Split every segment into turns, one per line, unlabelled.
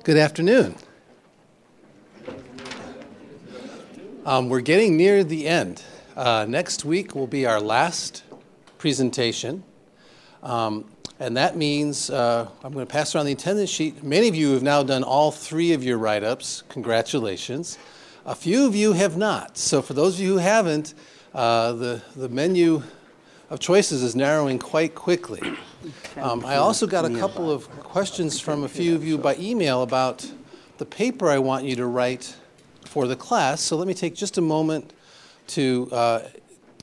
Good afternoon. We're getting near the end. Next week will be our last presentation. And that means I'm going to pass around the attendance sheet. Many of you have now done all three of your write-ups. Congratulations. A few of you have not. So for those of you who haven't, the menu of choices is narrowing quite quickly. I also got a couple of questions from a few of you by email about the paper I want you to write for the class. So let me take just a moment to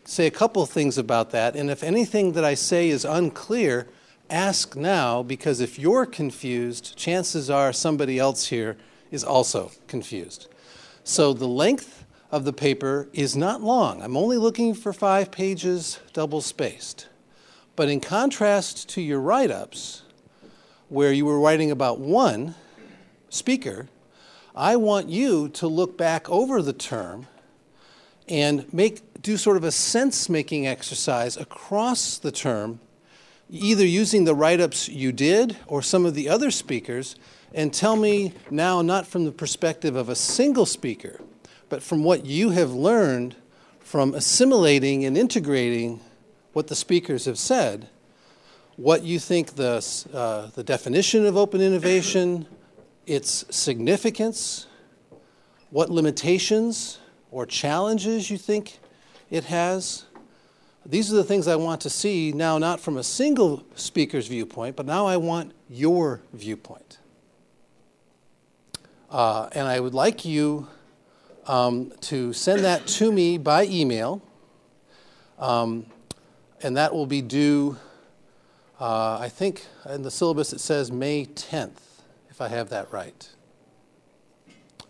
say a couple of things about that. And if anything that I say is unclear, ask now, because if you're confused, chances are somebody else here is also confused. So the length of the paper is not long. I'm only looking for 5 pages double-spaced. But in contrast to your write-ups, where you were writing about one speaker, I want you to look back over the term and do sort of a sense-making exercise across the term, either using the write-ups you did or some of the other speakers, and tell me now, not from the perspective of a single speaker, but from what you have learned from assimilating and integrating what the speakers have said, what you think the definition of open innovation, its significance, what limitations or challenges you think it has. These are the things I want to see now, not from a single speaker's viewpoint, but now I want your viewpoint. And I would like you to send that to me by email. And that will be due, I think in the syllabus it says May 10th, if I have that right.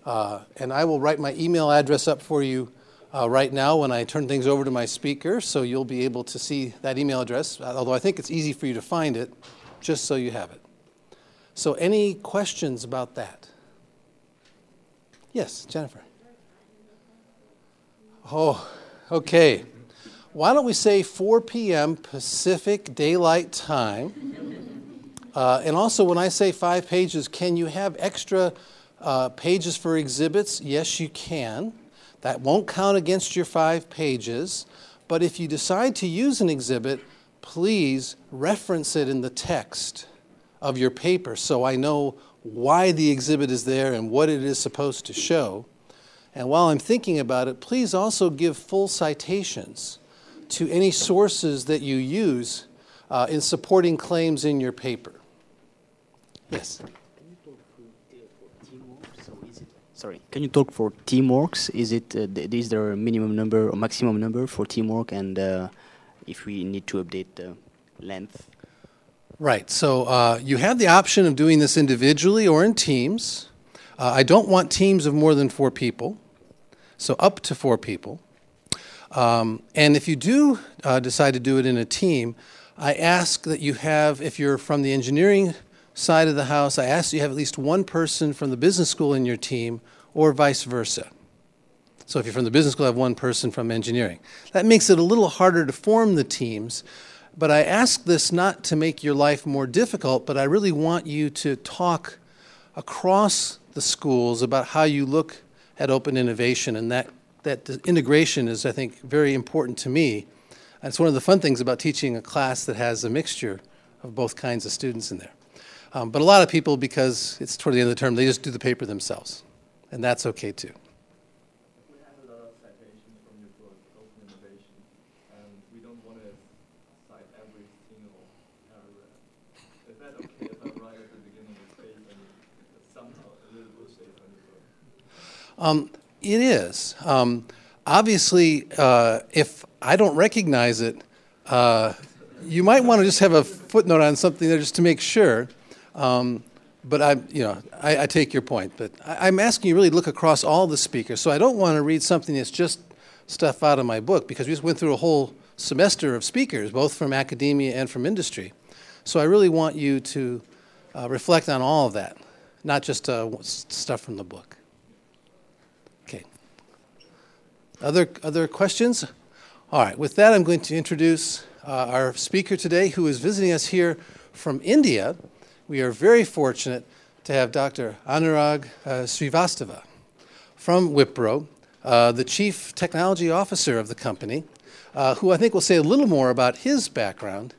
And I will write my email address up for you right now when I turn things over to my speaker, so you'll be able to see that email address, although I think it's easy for you to find it, just so you have it. So any questions about that? Yes, Jennifer. Oh, okay. Why don't we say 4 p.m. Pacific Daylight Time? And also, when I say 5 pages, can you have extra pages for exhibits? Yes, you can. That won't count against your 5 pages. But if you decide to use an exhibit, please reference it in the text of your paper so I know why the exhibit is there and what it is supposed to show. And while I'm thinking about it, please also give full citations to any sources that you use in supporting claims in your paper. Yes?
Can you talk for teamworks? Is there a minimum number or maximum number for teamwork, and if we need to update the length?
Right. So you have the option of doing this individually or in teams. I don't want teams of more than 4 people, so up to 4 people. And if you do decide to do it in a team, I ask that you have, if you're from the engineering side of the house, I ask that you have at least one person from the business school in your team, or vice versa. So if you're from the business school, have one person from engineering. That makes it a little harder to form the teams, but I ask this not to make your life more difficult, but I really want you to talk across the schools about how you look at open innovation, and that integration is, I think, very important to me. And it's one of the fun things about teaching a class that has a mixture of both kinds of students in there. But a lot of people, because it's toward the end of the term, they just do the paper themselves. And that's okay too.
We have a lot of citations from your book, Open Innovation, and we don't want to cite every single paragraph. Is that okay if I write at the beginning of the page and somehow a little bit shape on your book?
It is. Obviously, if I don't recognize it, you might want to just have a footnote on something there just to make sure. But I take your point. But I'm asking you really to look across all the speakers. So I don't want to read something that's just stuff out of my book, because we just went through a whole semester of speakers, both from academia and from industry. So I really want you to reflect on all of that, not just stuff from the book. Okay. Other questions? All right. With that, I'm going to introduce our speaker today, who is visiting us here from India. We are very fortunate to have Dr. Anurag Srivastava from Wipro, the Chief Technology Officer of the company, who I think will say a little more about his background.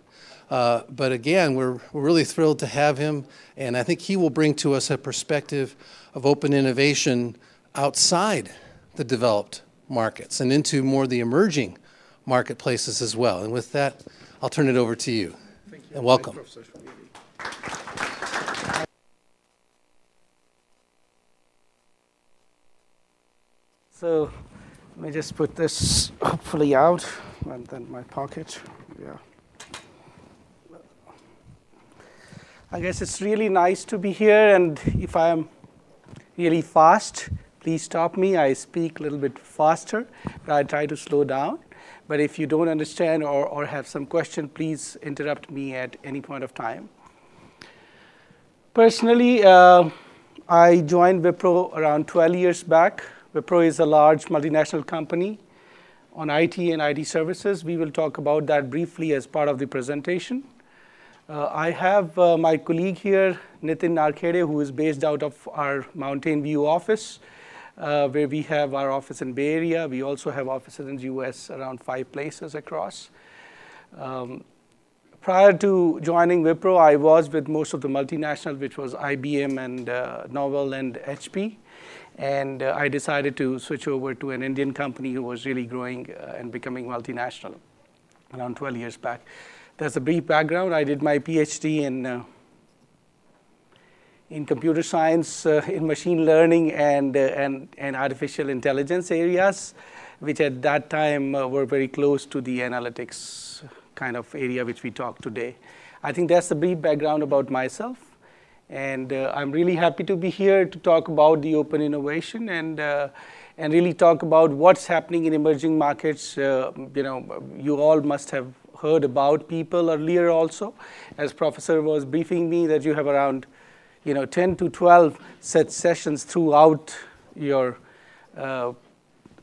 But again, we're really thrilled to have him, and I think he will bring to us a perspective of open innovation outside the developed markets and into more the emerging marketplaces as well. And with that, I'll turn it over to you.
Thank you.
And welcome.
So let me just put this hopefully out and then my pocket. Yeah. I guess it's really nice to be here, and if I am really fast, please stop me. I speak a little bit faster, but I try to slow down. But if you don't understand or have some question, please interrupt me at any point of time. Personally, I joined Wipro around 12 years back. Wipro is a large multinational company on IT and IT services. We will talk about that briefly as part of the presentation. I have my colleague here, Nitin Narkhede, who is based out of our Mountain View office, where we have our office in Bay Area. We also have offices in the US, around 5 places across. Prior to joining Wipro, I was with most of the multinationals, which was IBM and Novell and HP. And I decided to switch over to an Indian company who was really growing and becoming multinational around 12 years back. That's a brief background. I did my PhD in computer science, in machine learning, and artificial intelligence areas, which at that time were very close to the analytics kind of area which we talk today. I think that's the brief background about myself. And I'm really happy to be here to talk about the open innovation and really talk about what's happening in emerging markets. You all must have heard about people earlier also, as Professor was briefing me, that you have around 10 to 12 such sessions throughout your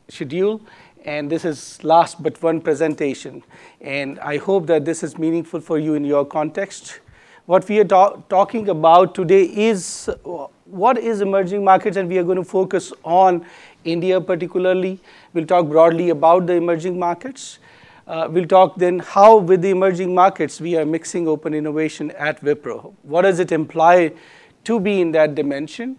schedule. And this is last but one presentation. And I hope that this is meaningful for you in your context. What we are talking about today is what is emerging markets, and we are going to focus on India particularly. We'll talk broadly about the emerging markets. We'll talk then how with the emerging markets we are mixing open innovation at Wipro. What does it imply to be in that dimension?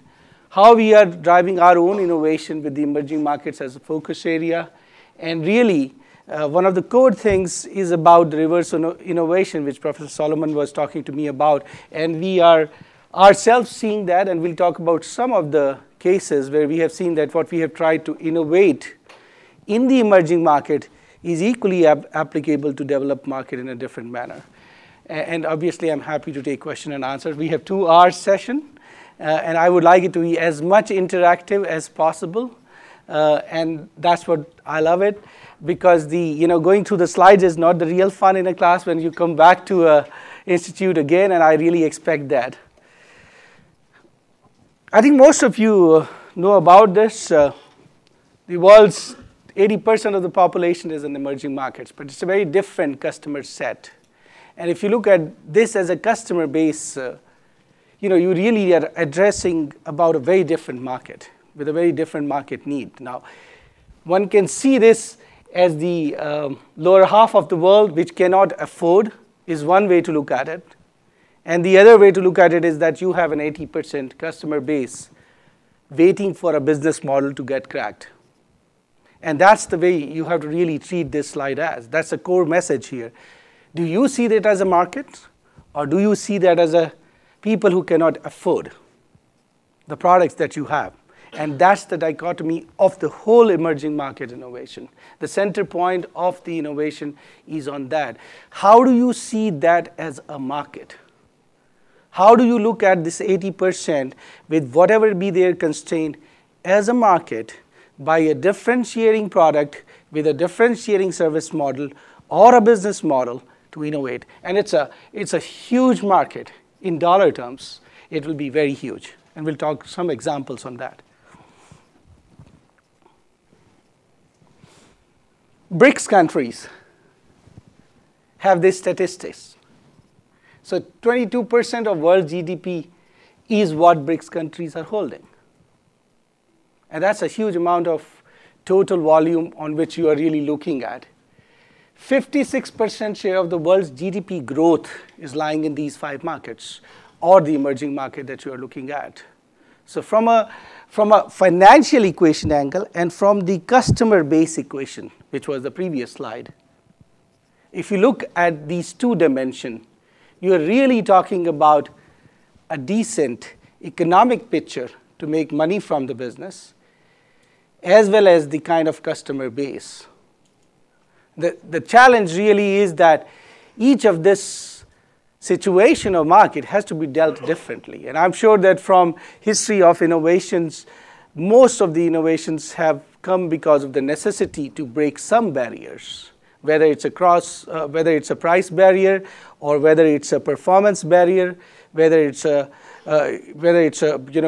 How we are driving our own innovation with the emerging markets as a focus area. And really, one of the core things is about the reverse innovation, which Professor Solomon was talking to me about. And we are ourselves seeing that, and we'll talk about some of the cases where we have seen that what we have tried to innovate in the emerging market is equally applicable to developed market in a different manner. And obviously, I'm happy to take question and answers. We have 2-hour session, and I would like it to be as much interactive as possible. And that's what I love it, because the going through the slides is not the real fun in a class when you come back to a institute again, and I really expect that. I think most of you know about this. The world's 80% of the population is in emerging markets, but it's a very different customer set. And if you look at this as a customer base, you really are addressing about a very different market with a very different market need. Now, one can see this as the lower half of the world, which cannot afford, is one way to look at it. And the other way to look at it is that you have an 80% customer base waiting for a business model to get cracked. And that's the way you have to really treat this slide as. That's the core message here. Do you see that as a market, or do you see that as a people who cannot afford the products that you have? And that's the dichotomy of the whole emerging market innovation. The center point of the innovation is on that. How do you see that as a market? How do you look at this 80% with whatever be their constraint as a market by a differentiating product with a differentiating service model or a business model to innovate? And it's a huge market. In dollar terms, it will be very huge. And we'll talk some examples on that. BRICS countries have these statistics. So 22% of world GDP is what BRICS countries are holding. And that's a huge amount of total volume on which you are really looking at. 56% share of the world's GDP growth is lying in these 5 markets, or the emerging market that you are looking at. So from a financial equation angle and from the customer base equation, which was the previous slide, if you look at these 2 dimensions, you are really talking about a decent economic picture to make money from the business, as well as the kind of customer base. The challenge really is that each of this situation or market has to be dealt differently. And I'm sure that from history of innovations, most of the innovations have come because of the necessity to break some barriers, whether it's a price barrier, or whether it's a performance barrier, whether it's a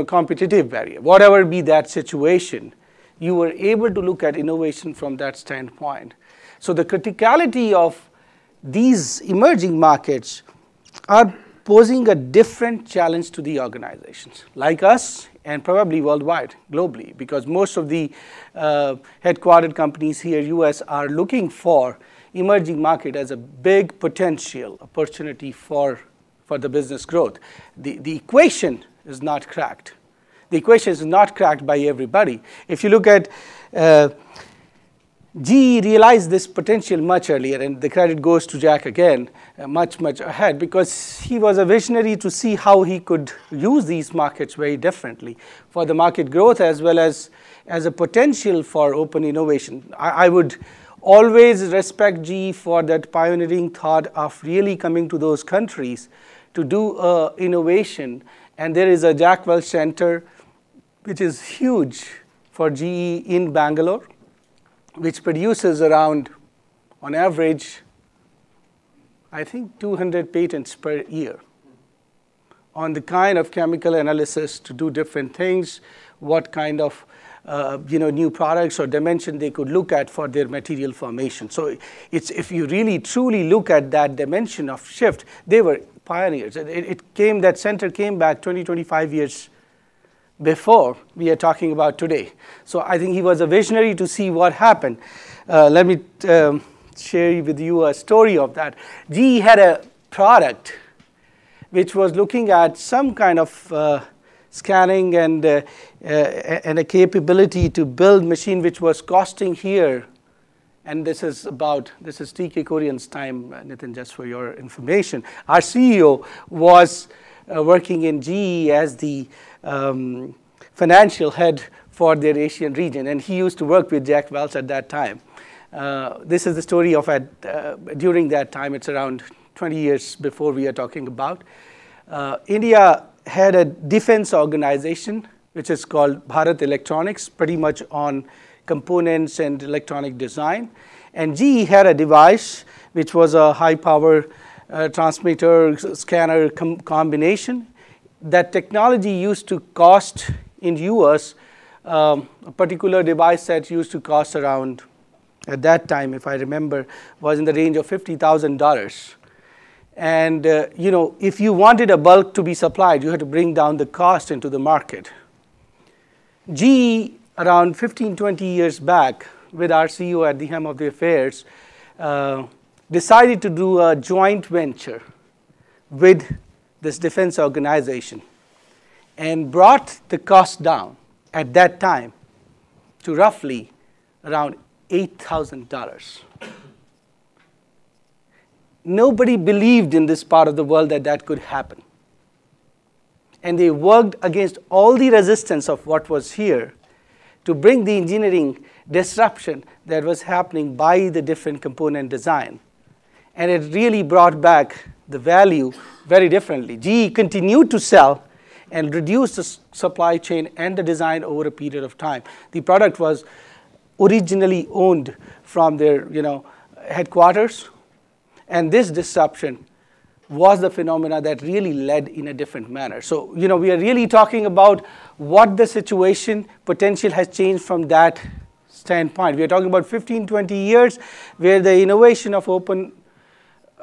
competitive barrier. Whatever be that situation, you were able to look at innovation from that standpoint. So the criticality of these emerging markets are posing a different challenge to the organizations, like us, and probably worldwide, globally, because most of the headquartered companies here, US, are looking for emerging market as a big potential opportunity for the business growth. The equation is not cracked. The equation is not cracked by everybody. If you look at GE realized this potential much earlier, and the credit goes to Jack again, much ahead, because he was a visionary to see how he could use these markets very differently for the market growth as well as a potential for open innovation. I would always respect GE for that pioneering thought of really coming to those countries to do innovation. And there is a Jack Welch Center, which is huge for GE in Bangalore, which produces around, on average, I think 200 patents per year on the kind of chemical analysis to do different things, what kind of new products or dimension they could look at for their material formation. So if you really truly look at that dimension of shift, they were pioneers. That center came back 20-25 years before we are talking about today. So I think he was a visionary to see what happened. Let me share with you a story of that. GE had a product which was looking at some kind of scanning and a capability to build machine which was costing here. And this is TK Korean's time, Nitin, just for your information. Our CEO was working in GE as the financial head for their Asian region, and he used to work with Jack Welch at that time. This is the story of during that time. It's around 20 years before we are talking about. India had a defense organization which is called Bharat Electronics, pretty much on components and electronic design. And GE had a device which was a high power transmitter scanner combination. That technology used to cost in US, a particular device set used to cost around, at that time, if I remember, was in the range of $50,000. And if you wanted a bulk to be supplied, you had to bring down the cost into the market. GE, around 15-20 years back, with our CEO at the helm of the affairs, decided to do a joint venture with this defense organization and brought the cost down at that time to roughly around $8,000. Nobody believed in this part of the world that could happen. And they worked against all the resistance of what was here to bring the engineering disruption that was happening by the different component design. And it really brought back the value very differently. GE continued to sell and reduce the supply chain and the design over a period of time. The product was originally owned from their headquarters, and this disruption was the phenomena that really led in a different manner. So we are really talking about what the situation potential has changed from that standpoint. We are talking about 15-20 years where the innovation of open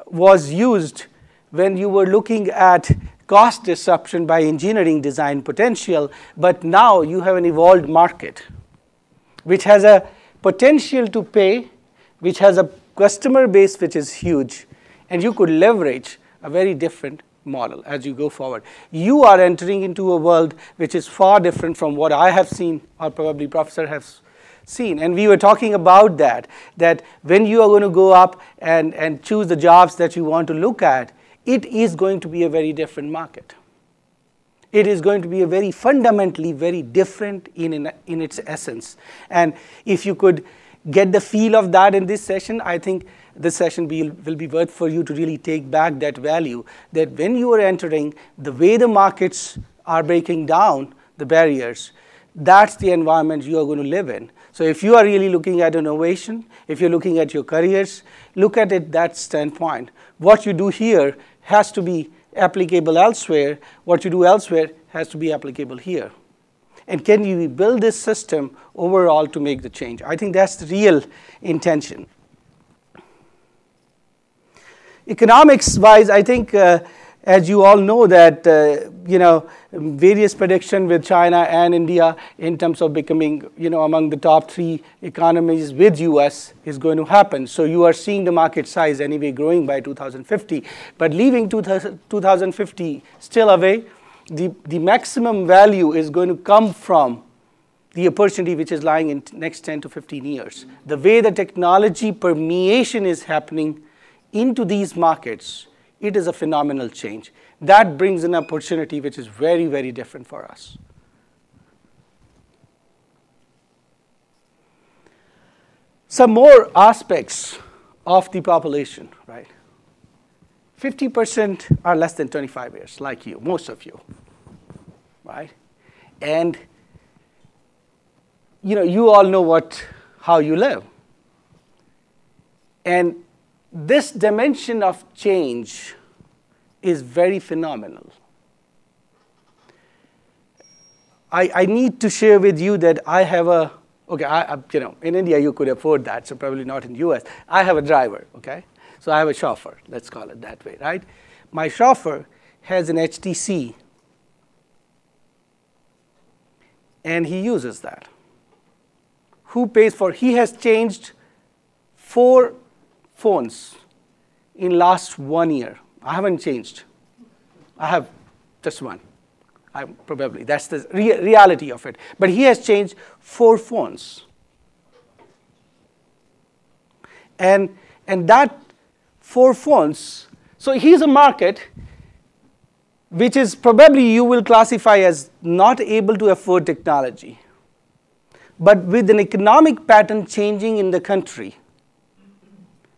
was used when you were looking at cost disruption by engineering design potential, but now you have an evolved market which has a potential to pay, which has a customer base which is huge, and you could leverage a very different model as you go forward. You are entering into a world which is far different from what I have seen, or probably Professor has seen. And we were talking about that when you are going to go up and choose the jobs that you want to look at, it is going to be a very different market. It is going to be a very fundamentally very different in its essence. And if you could get the feel of that in this session, I think this session will be worth for you to really take back that value, that when you are entering, the way the markets are breaking down the barriers, that's the environment you are going to live in. So if you are really looking at innovation, if you're looking at your careers, look at it that standpoint. What you do here has to be applicable elsewhere. What you do elsewhere has to be applicable here. And can you build this system overall to make the change? I think that's the real intention. Economics-wise, I think, as you all know, that various prediction with China and India in terms of becoming among the top 3 economies with US is going to happen. So you are seeing the market size anyway growing by 2050, but leaving 2050 still away, the maximum value is going to come from the opportunity which is lying in next 10 to 15 years. The way the technology permeation is happening into these markets, it is a phenomenal change. That brings an opportunity which is very, very different for us. Some more aspects of the population, right? 50% are less than 25 years, like you, most of you, right? And you all know how you live. And this dimension of change is very phenomenal. I need to share with you that I have in India you could afford that, so probably not in US. I have a driver, okay? So I have a chauffeur, let's call it that way, right? My chauffeur has an HTC, and he uses that. Who pays for? He has changed 4 phones in last 1 year. I haven't changed. I have just one. That's the reality of it. But he has changed 4 phones. And that 4 phones, so here's a market which is probably you will classify as not able to afford technology. But with an economic pattern changing in the country,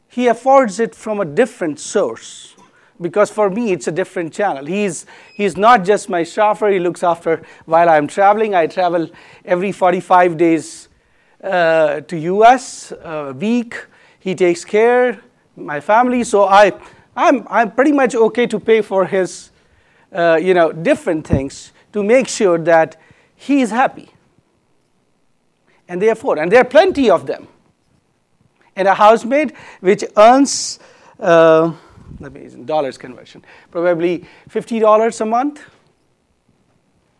he affords it from a different source. Because for me, it's a different channel. He's not just my chauffeur. He looks after while I'm traveling. I travel every 45 days to US a week. He takes care my family. So I'm pretty much okay to pay for his different things to make sure that he is happy. And they afford. And there are plenty of them. And a housemaid which earns, dollars conversion, probably $50 a month,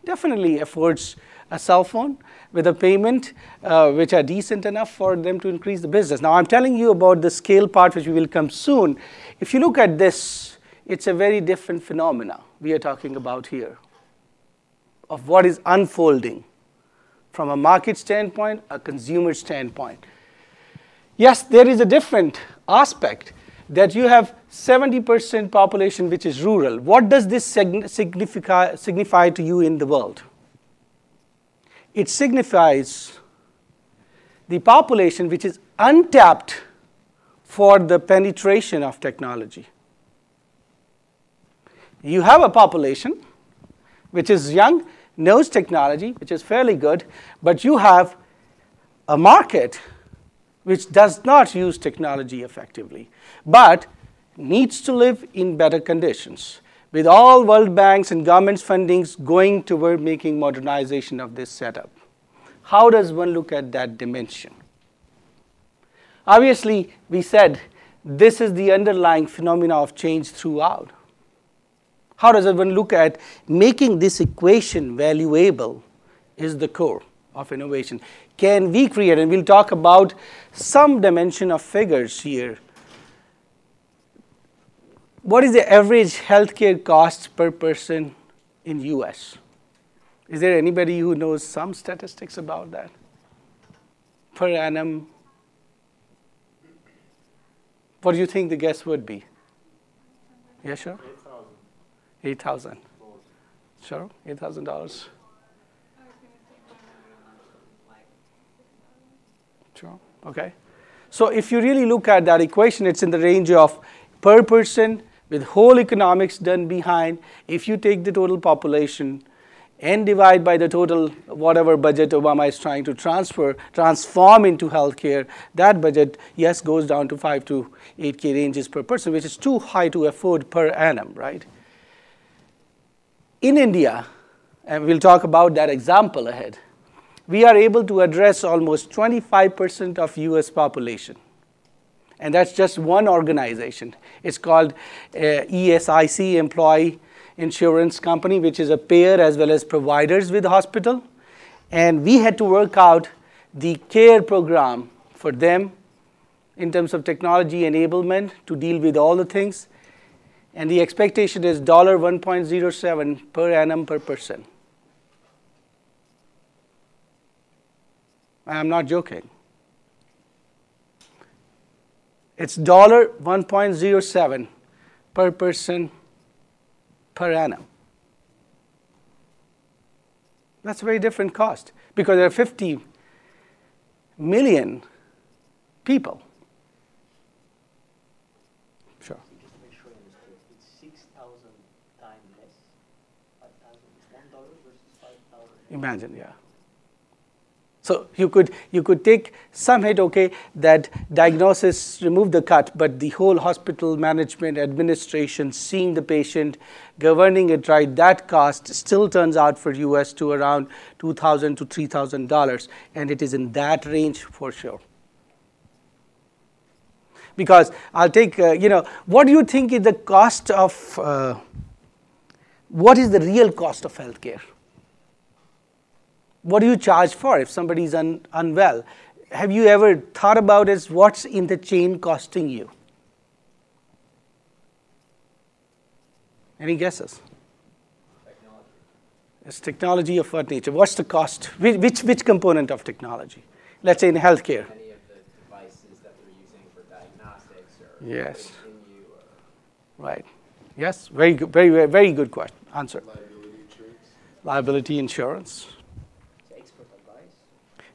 definitely affords a cell phone with a payment which are decent enough for them to increase the business. Now, I'm telling you about the scale part, which will come soon. If you look at this, it's a very different phenomena we are talking about here of what is unfolding from a market standpoint, a consumer standpoint. Yes, there is a different aspect that you have 70% population which is rural. What does this signify to you in the world? It signifies the population which is untapped for the penetration of technology. You have a population which is young, knows technology, which is fairly good, but you have a market which does not use technology effectively, but needs to live in better conditions, with all World Banks and government's fundings going toward making modernization of this setup. How does one look at that dimension? Obviously, we said this is the underlying phenomena of change throughout. How does one look at making this equation valuable is the core of innovation. Can we create, and we'll talk about some dimension of figures here. What is the average healthcare cost per person in US? Is there anybody who knows some statistics about that? Per annum? What do you think the guess would be? Yeah, sure. 8,000. Sure, $8,000. Sure, okay. So if you really look at that equation, it's in the range of per person with whole economics done behind. If you take the total population and divide by the total whatever budget Obama is trying to transform into healthcare, that budget, yes, goes down to 5 to 8K ranges per person, which is too high to afford per annum, right? In India, and we'll talk about that example ahead, we are able to address almost 25% of US population. And that's just one organization. It's called ESIC, Employee Insurance Company, which is a payer as well as providers with the hospital. And we had to work out the care program for them in terms of technology enablement to deal with all the things. And the expectation is $1.07 per annum per person. I'm not joking. It's $1.07 per person per annum. That's a very different cost because there are 50 million people. Sure.
Just to make sure I understood, it's 6,000 times less. 5,000 is $1 versus 5,000.
Imagine, yeah. So you could take some hit, okay, that diagnosis, remove the cut, but the whole hospital management, administration, seeing the patient, governing it right, that cost still turns out for US to around $2,000 to $3,000, and it is in that range for sure. Because I'll take, what do you think is the cost of, what is the real cost of healthcare? What do you charge for if somebody is unwell? Have you ever thought about is what's in the chain costing you? Any guesses?
Technology.
It's technology of what nature? What's the cost? Which component of technology? Let's say in healthcare.
Any of the devices that they're using for diagnostics or
Yes.
continue or
Right. Yes. Very good. Very good question. Answer.
liability insurance.
Liability insurance.
Expert advice.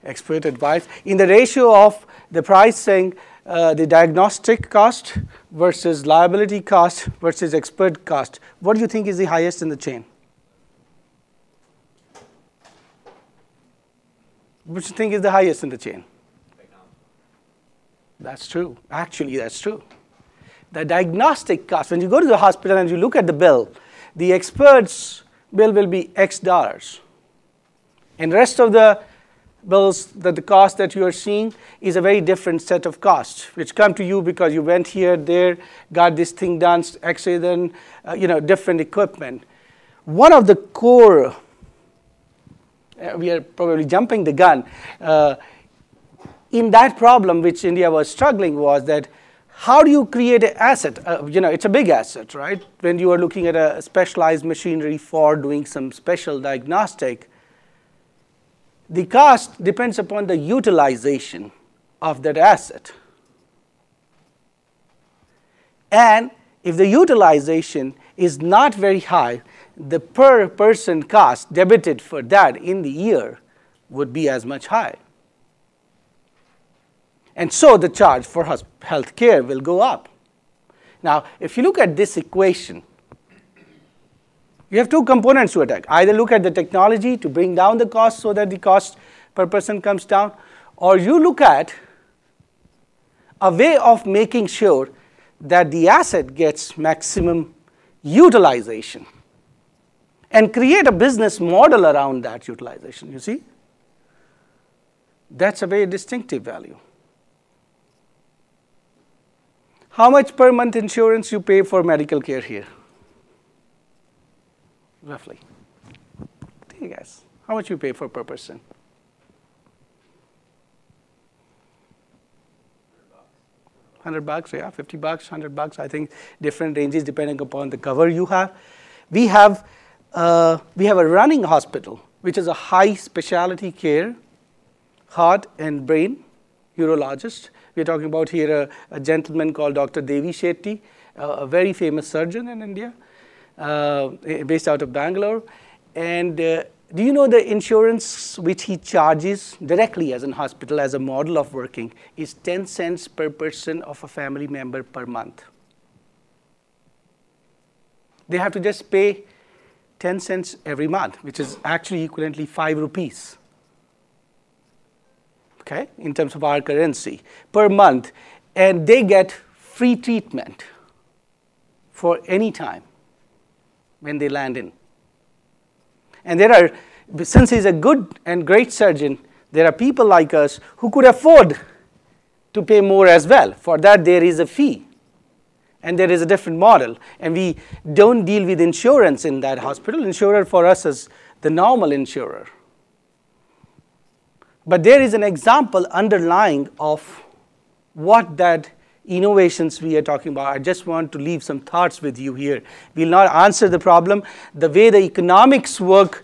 Expert advice. In the ratio of the pricing, the diagnostic cost versus liability cost versus expert cost, what do you think is the highest in the chain? What do you think is the highest in the chain?
Technology.
That's true. Actually, that's true. The diagnostic cost, when you go to the hospital and you look at the bill, the expert's bill will be X dollars. And the rest of the bills, the cost that you are seeing is a very different set of costs, which come to you because you went here, there, got this thing done, X-ray done, different equipment. One of the core, we are probably jumping the gun, in that problem which India was struggling was that how do you create an asset? It's a big asset, right? When you are looking at a specialized machinery for doing some special diagnostic, the cost depends upon the utilization of that asset. And if the utilization is not very high, the per person cost debited for that in the year would be as much high. And so the charge for health care will go up. Now, if you look at this equation, you have two components to attack. Either look at the technology to bring down the cost so that the cost per person comes down, or you look at a way of making sure that the asset gets maximum utilization and create a business model around that utilization, you see? That's a very distinctive value. How much per month insurance you pay for medical care here? roughly? Take a guess. How much you pay for per person? $100, yeah, $50, $100. I think different ranges depending upon the cover you have. We have a running hospital, which is a high specialty care, heart and brain urologist. We're talking about here a gentleman called Dr. Devi Shetty, a very famous surgeon in India, based out of Bangalore. And do you know the insurance which he charges directly as a hospital, as a model of working, is 10 cents per person of a family member per month. They have to just pay 10 cents every month, which is actually equivalently 5 rupees. Okay, in terms of our currency, per month. And they get free treatment for any time when they land in. And there are, since he's a good and great surgeon, there are people like us who could afford to pay more as well. For that, there is a fee. And there is a different model. And we don't deal with insurance in that hospital. Insurer for us is the normal insurer. But there is an example underlying of what that innovations we are talking about. I just want to leave some thoughts with you here. We'll not answer the problem. The way the economics work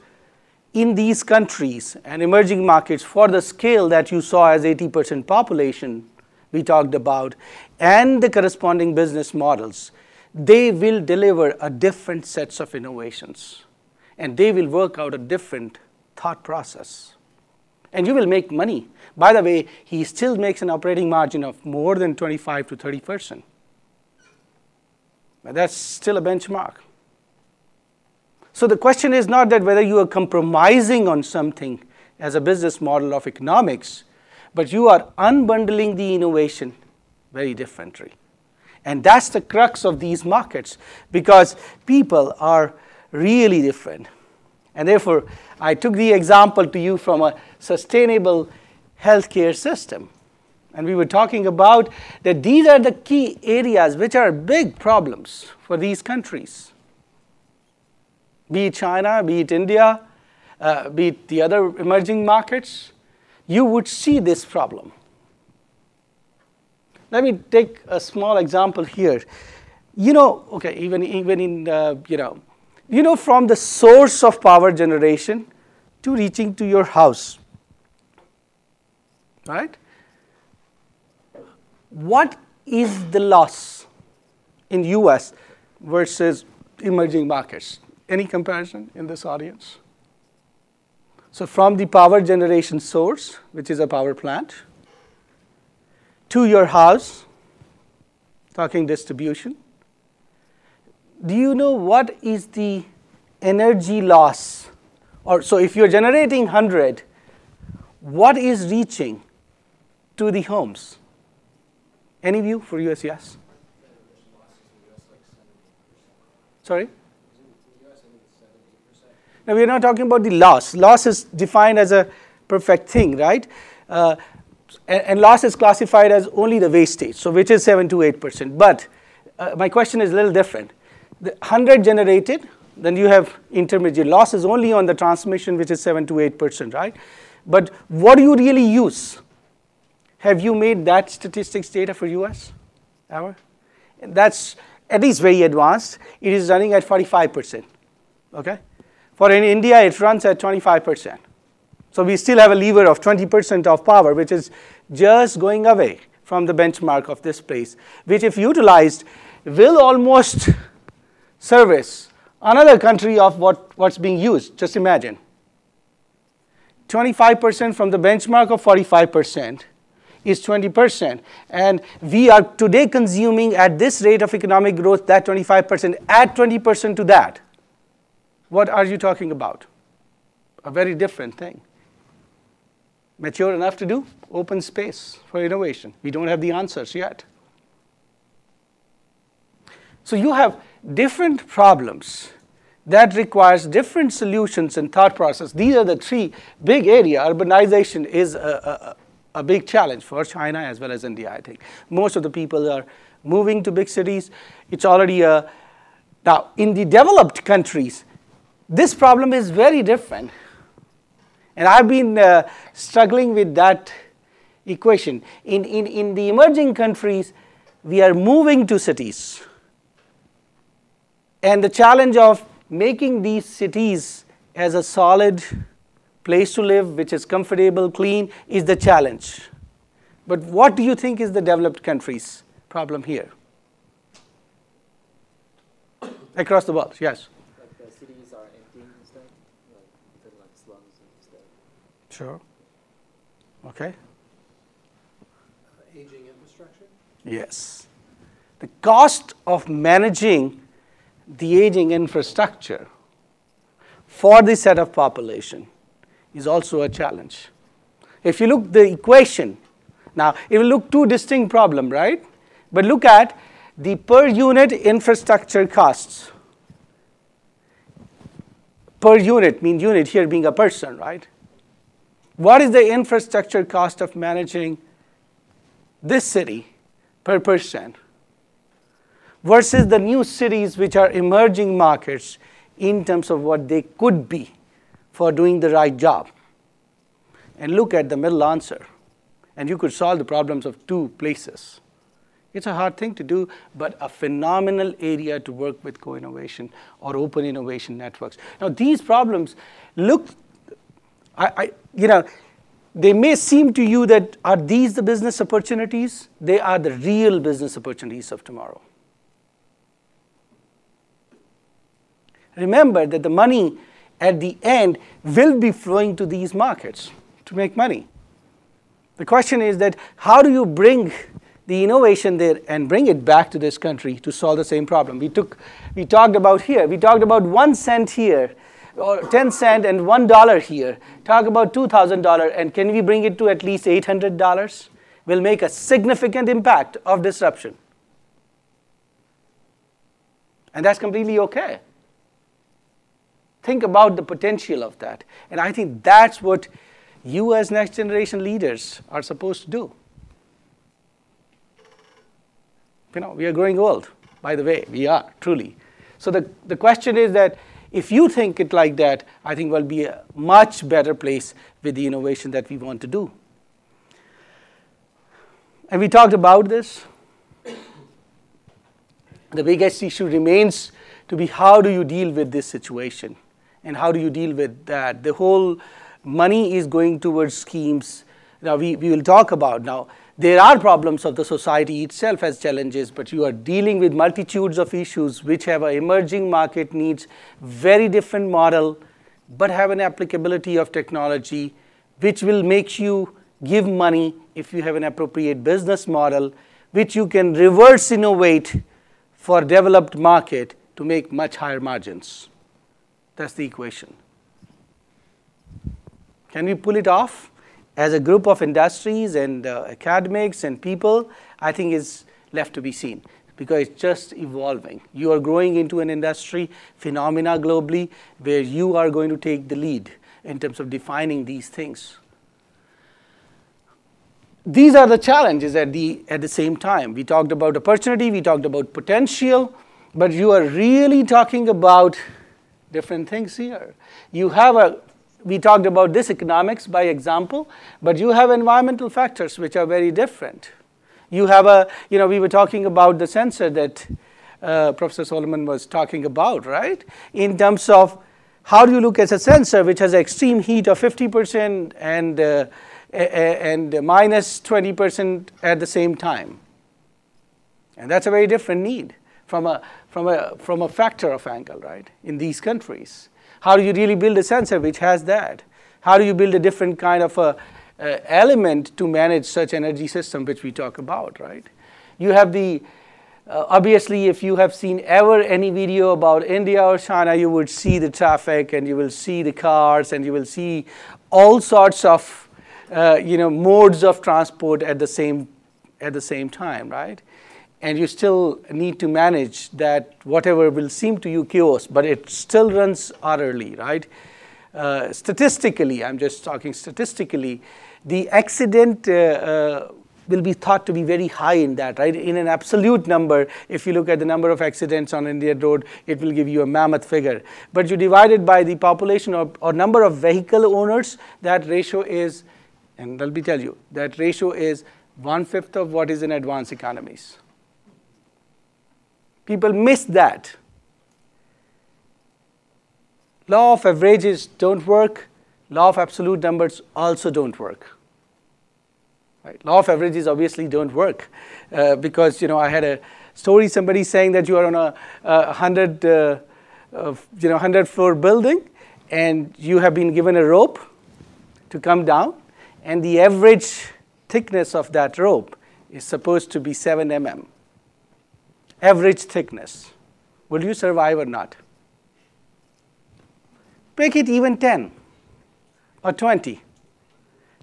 in these countries and emerging markets for the scale that you saw as 80% population we talked about, and the corresponding business models, they will deliver a different sets of innovations. And they will work out a different thought process. And you will make money. By the way, he still makes an operating margin of more than 25 to 30%. But that's still a benchmark. So the question is not that whether you are compromising on something as a business model of economics, but you are unbundling the innovation very differently. And that's the crux of these markets, because people are really different. And therefore, I took the example to you from a sustainable healthcare system. And we were talking about that these are the key areas which are big problems for these countries. Be it China, be it India, be it the other emerging markets, you would see this problem. Let me take a small example here. You know, okay, even in, from the source of power generation to reaching to your house, right? What is the loss in US versus emerging markets? Any comparison in this audience? So from the power generation source, which is a power plant, to your house, talking distribution, do you know what is the energy loss? Or so if you're generating 100, what is reaching to the homes? Any view for US? Yes? Sorry? Now, we're not talking about the loss. Loss is defined as a perfect thing, right? And loss is classified as only the wastage, so which is 7 to 8%. But my question is a little different. The 100 generated, then you have intermediate loss is only on the transmission, which is 7 to 8%, right? But what do you really use? Have you made that statistics data for US ever? That's at least very advanced. It is running at 45%, okay? For in India, it runs at 25%. So we still have a lever of 20% of power, which is just going away from the benchmark of this place, which if utilized, will almost service another country of what's being used. Just imagine. 25% from the benchmark of 45% is 20%. And we are today consuming at this rate of economic growth that 25%, add 20% to that. What are you talking about? A very different thing. Mature enough to do? Open space for innovation. We don't have the answers yet. So you have different problems that requires different solutions and thought process. These are the three big areas. Urbanization is a big challenge for China as well as India, I think. Most of the people are moving to big cities. It's already now in the developed countries, This problem is very different. And I've been struggling with that equation. In the emerging countries, we are moving to cities. And the challenge of making these cities as a solid place to live, which is comfortable, clean, is the challenge. But what do you think is the developed countries' problem here? Across the world, yes.
Like the cities are emptying instead, like slums instead.
Sure. Okay.
Aging infrastructure?
Yes. The cost of managing the aging infrastructure for this set of population is also a challenge. If you look at the equation, now it will look two distinct problems, right? But look at the per unit infrastructure costs. Per unit means unit here being a person, right? What is the infrastructure cost of managing this city per person versus the new cities which are emerging markets in terms of what they could be for doing the right job? And look at the middle answer. And you could solve the problems of two places. It's a hard thing to do, but a phenomenal area to work with co-innovation or open innovation networks. Now, these problems look, they may seem to you that are these the business opportunities? They are the real business opportunities of tomorrow. Remember that the money at the end will be flowing to these markets to make money. The question is that how do you bring the innovation there and bring it back to this country to solve the same problem? We talked about here. We talked about 1 cent here, or 10 cents and $1 here. Talk about $2,000, and can we bring it to at least $800? Will make a significant impact of disruption. And that's completely okay. Think about the potential of that. And I think that's what you as next generation leaders are supposed to do. We are growing old, by the way. We are, truly. So the question is that if you think it like that, I think we'll be a much better place with the innovation that we want to do. And we talked about this. The biggest issue remains to be how do you deal with this situation? And how do you deal with that? The whole money is going towards schemes. Now, we will talk about now. There are problems of the society itself as challenges, but you are dealing with multitudes of issues which have an emerging market needs, very different model, but have an applicability of technology, which will make you give money if you have an appropriate business model, which you can reverse innovate for developed market to make much higher margins. That's the equation. Can we pull it off? As a group of industries and academics and people, I think is left to be seen because it's just evolving. You are growing into an industry phenomena globally where you are going to take the lead in terms of defining these things. These are the challenges at the same time. We talked about opportunity, we talked about potential, but you are really talking about different things here. We talked about this economics by example, but you have environmental factors which are very different. You have we were talking about the sensor that Professor Solomon was talking about, right? In terms of how do you look at a sensor which has extreme heat of 50% and minus 20% at the same time. And that's a very different need from a factor of angle, right, in these countries. How do you really build a sensor which has that? How do you build a different kind of element to manage such energy system which we talk about, right? You have the, obviously if you have seen ever any video about India or China, you would see the traffic and you will see the cars and you will see all sorts of modes of transport at the same time, right? And you still need to manage that whatever will seem to you chaos, but it still runs orderly, right? Statistically, I'm just talking statistically, the accident will be thought to be very high in that, right? In an absolute number, if you look at the number of accidents on Indian road, it will give you a mammoth figure. But you divide it by the population or number of vehicle owners, that ratio is, and let me tell you, that ratio is 1/5 of what is in advanced economies. People miss that. Law of averages don't work. Law of absolute numbers also don't work. Right? Law of averages obviously don't work because I had a story, somebody saying that you are on a 100-floor building and you have been given a rope to come down, and the average thickness of that rope is supposed to be 7 mm. Average thickness. Will you survive or not? Make it even 10 or 20.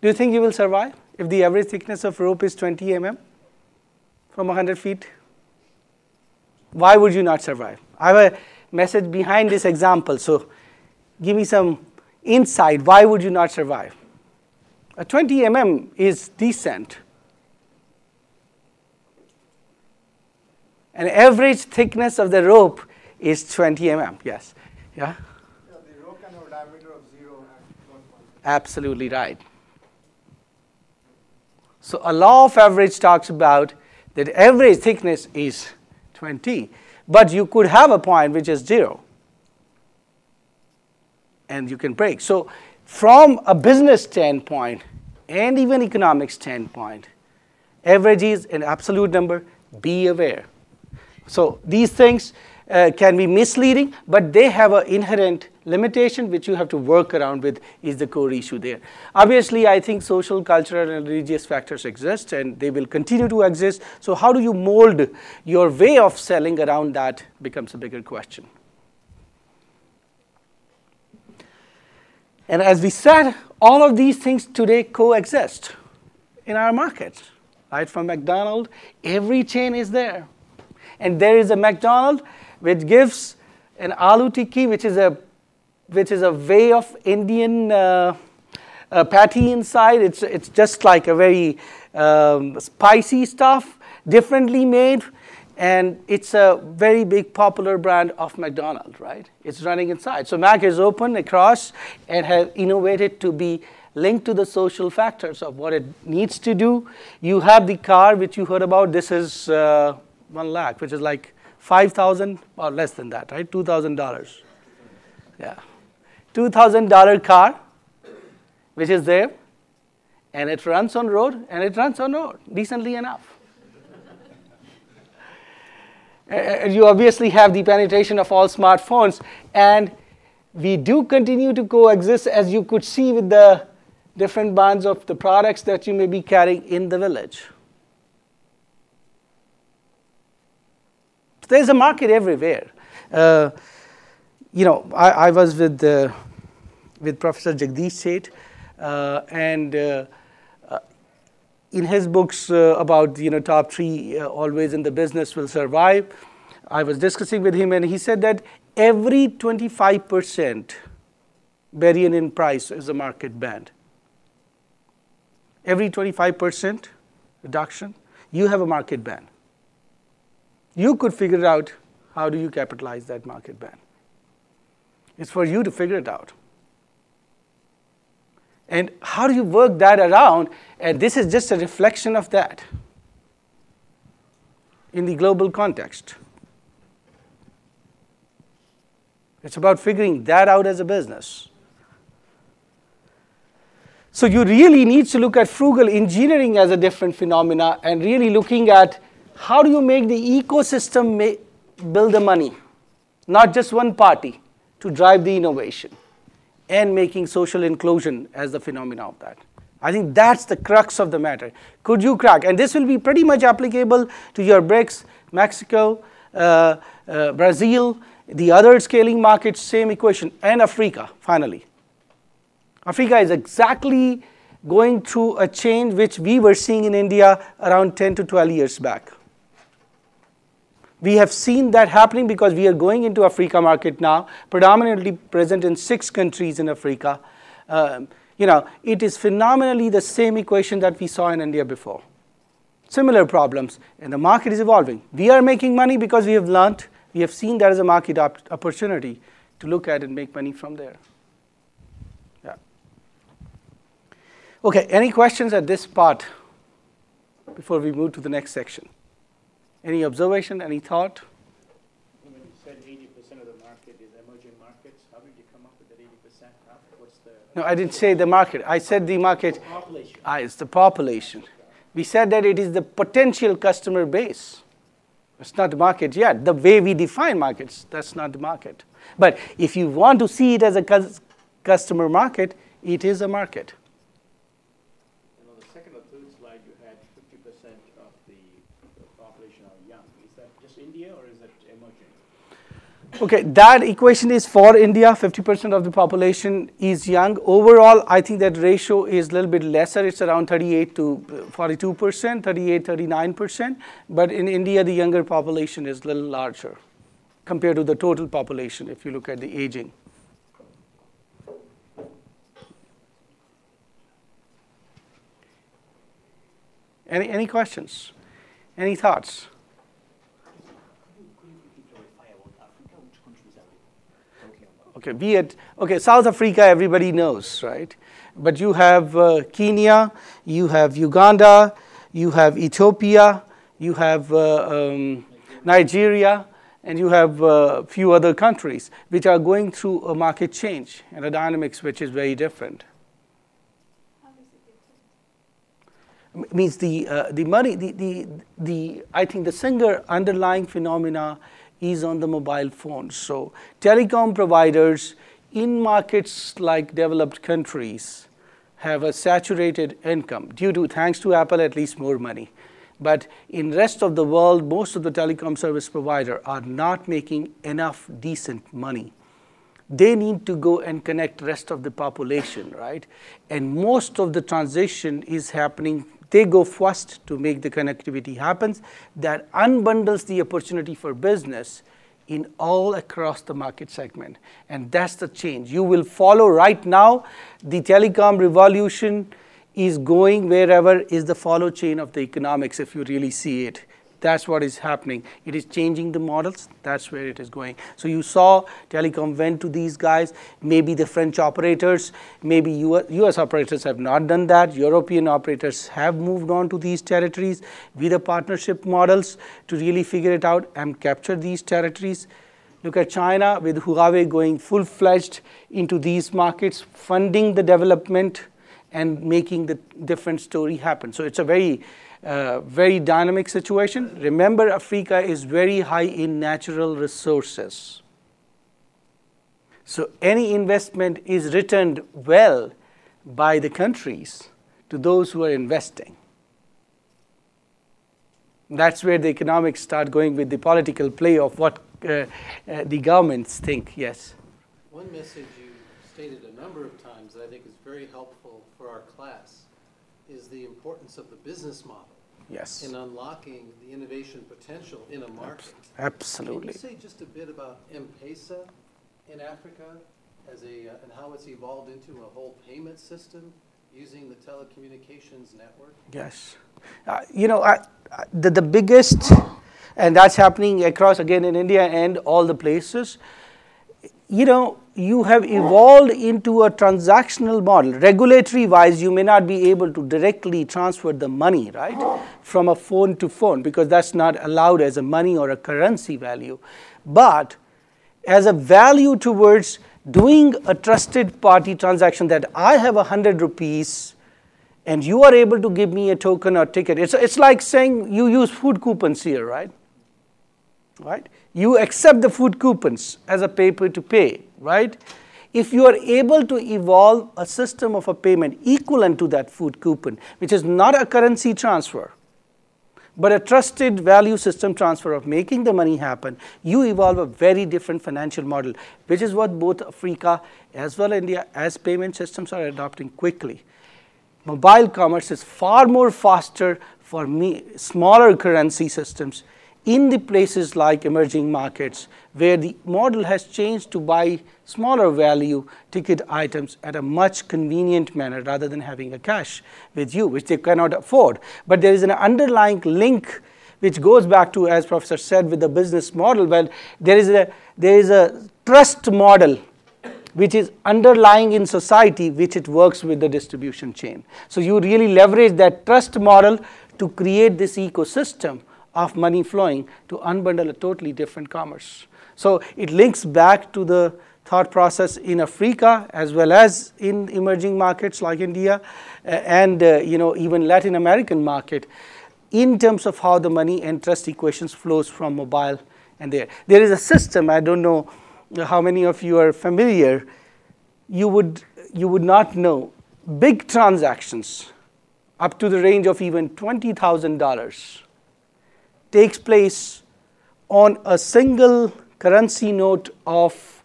Do you think you will survive if the average thickness of rope is 20 mm from 100 feet? Why would you not survive? I have a message behind this example, so give me some insight. Why would you not survive? A 20 mm is decent. An average thickness of the rope is 20 mm. Yes. Yeah?
The rope can have a diameter of 0 and 1.5.
Absolutely right. So a law of average talks about that average thickness is 20, but you could have a point which is 0, and you can break. So from a business standpoint and even economic standpoint, average is an absolute number. Be aware. So these things can be misleading, but they have an inherent limitation which you have to work around with, is the core issue there. Obviously, I think social, cultural, and religious factors exist, and they will continue to exist. So how do you mold your way of selling around that becomes a bigger question. And as we said, all of these things today coexist in our markets. Right from McDonald's, every chain is there. And there is a McDonald's which gives an aloo tikki, which is a way of Indian patty inside. It's just like a very spicy stuff, differently made, and it's a very big popular brand of McDonald's, right? It's running inside. So Mac is open across and have innovated to be linked to the social factors of what it needs to do. You have the car which you heard about. This is 1 lakh, which is like 5,000 or less than that, right? $2,000. Yeah. $2,000 car, which is there, and it runs on road, decently enough. You obviously have the penetration of all smartphones, and we do continue to coexist, as you could see with the different bands of the products that you may be carrying in the village. There's a market everywhere. I was with Professor Jagdish Seth, and in his books about top 3 always in the business will survive, I was discussing with him, and he said that every 25% variance in price is a market band. Every 25% reduction, you have a market band. You could figure out how do you capitalize that market band. It's for you to figure it out. And how do you work that around? And this is just a reflection of that in the global context. It's about figuring that out as a business. So you really need to look at frugal engineering as a different phenomena, and really looking at how do you make the ecosystem build the money, not just one party to drive the innovation, and making social inclusion as the phenomena of that. I think that's the crux of the matter. Could you crack? And this will be pretty much applicable to your BRICS, Mexico, Brazil, the other scaling markets, same equation, and Africa, finally. Africa is exactly going through a change which we were seeing in India around 10 to 12 years back. We have seen that happening because we are going into Africa market now, predominantly present in 6 countries in Africa. It is phenomenally the same equation that we saw in India before. Similar problems, and the market is evolving. We are making money because we have learned, we have seen there is a market opportunity to look at and make money from there. Yeah. Okay, any questions at this part before we move to the next section? Any observation, any thought?
When you said 80% of the market is emerging markets, how did you come up with that 80%? What's the...
No, I didn't say the market. I said the market.
Population.
It's the population. We said that it is the potential customer base. It's not the market yet. The way we define markets, that's not the market. But if you want to see it as a customer market, it is a market.
And on the second or third slide, you had 50% of the population are young. Is that just India or is that emerging?
Okay, that equation is for India. 50% of the population is young. Overall, I think that ratio is a little bit lesser. It's around 38 to 42%, 38, 39%. But in India, the younger population is a little larger compared to the total population if you look at the aging. Any questions? Any thoughts? Okay, South Africa, everybody knows, right? But you have Kenya, you have Uganda, you have Ethiopia, you have Nigeria, and you have a few other countries which are going through a market change and a dynamics which is very different.
How is it different?
Means the money, I think the single underlying phenomena is on the mobile phones. So telecom providers in markets like developed countries have a saturated income thanks to Apple, at least more money. But in rest of the world, most of the telecom service providers are not making enough decent money. They need to go and connect rest of the population, right? And most of the transition is happening. They go first to make the connectivity happen. That unbundles the opportunity for business in all across the market segment. And that's the change. You will follow right now. The telecom revolution is going wherever is the follow chain of the economics, if you really see it. That's what is happening. It is changing the models. That's where it is going. So you saw telecom went to these guys. Maybe the French operators, maybe US operators have not done that. European operators have moved on to these territories with the partnership models to really figure it out and capture these territories. Look at China with Huawei going full-fledged into these markets, funding the development and making the different story happen. So it's a very dynamic situation. Remember, Africa is very high in natural resources. So any investment is returned well by the countries to those who are investing. That's where the economics start going with the political play of what the governments think. Yes?
One message you stated a number of times that I think is very helpful for our class is the importance of the business model.
Yes.
In unlocking the innovation potential in a market.
Absolutely.
Can you say just a bit about M-Pesa in Africa and how it's evolved into a whole payment system using the telecommunications network?
Yes. The biggest, and that's happening across, again, in India and all the places, you have evolved into a transactional model. Regulatory-wise, you may not be able to directly transfer the money, right, from a phone to phone, because that's not allowed as a money or a currency value. But as a value towards doing a trusted party transaction that I have 100 rupees and you are able to give me a token or ticket. It's like saying you use food coupons here, right? Right? You accept the food coupons as a paper to pay, right? If you are able to evolve a system of a payment equivalent to that food coupon, which is not a currency transfer, but a trusted value system transfer of making the money happen, you evolve a very different financial model, which is what both Africa as well as India as payment systems are adopting quickly. Mobile commerce is far more faster for smaller currency systems in the places like emerging markets, where the model has changed to buy smaller value ticket items at a much convenient manner rather than having a cash with you, which they cannot afford. But there is an underlying link which goes back to, as Professor said, with the business model. Well, there is a trust model which is underlying in society, which it works with the distribution chain. So you really leverage that trust model to create this ecosystem of money flowing to unbundle a totally different commerce. So it links back to the thought process in Africa as well as in emerging markets like India and even Latin American market, in terms of how the money and trust equations flows from mobile and there. There is a system, I don't know how many of you are familiar, you would not know, big transactions up to the range of even $20,000 takes place on a single currency note of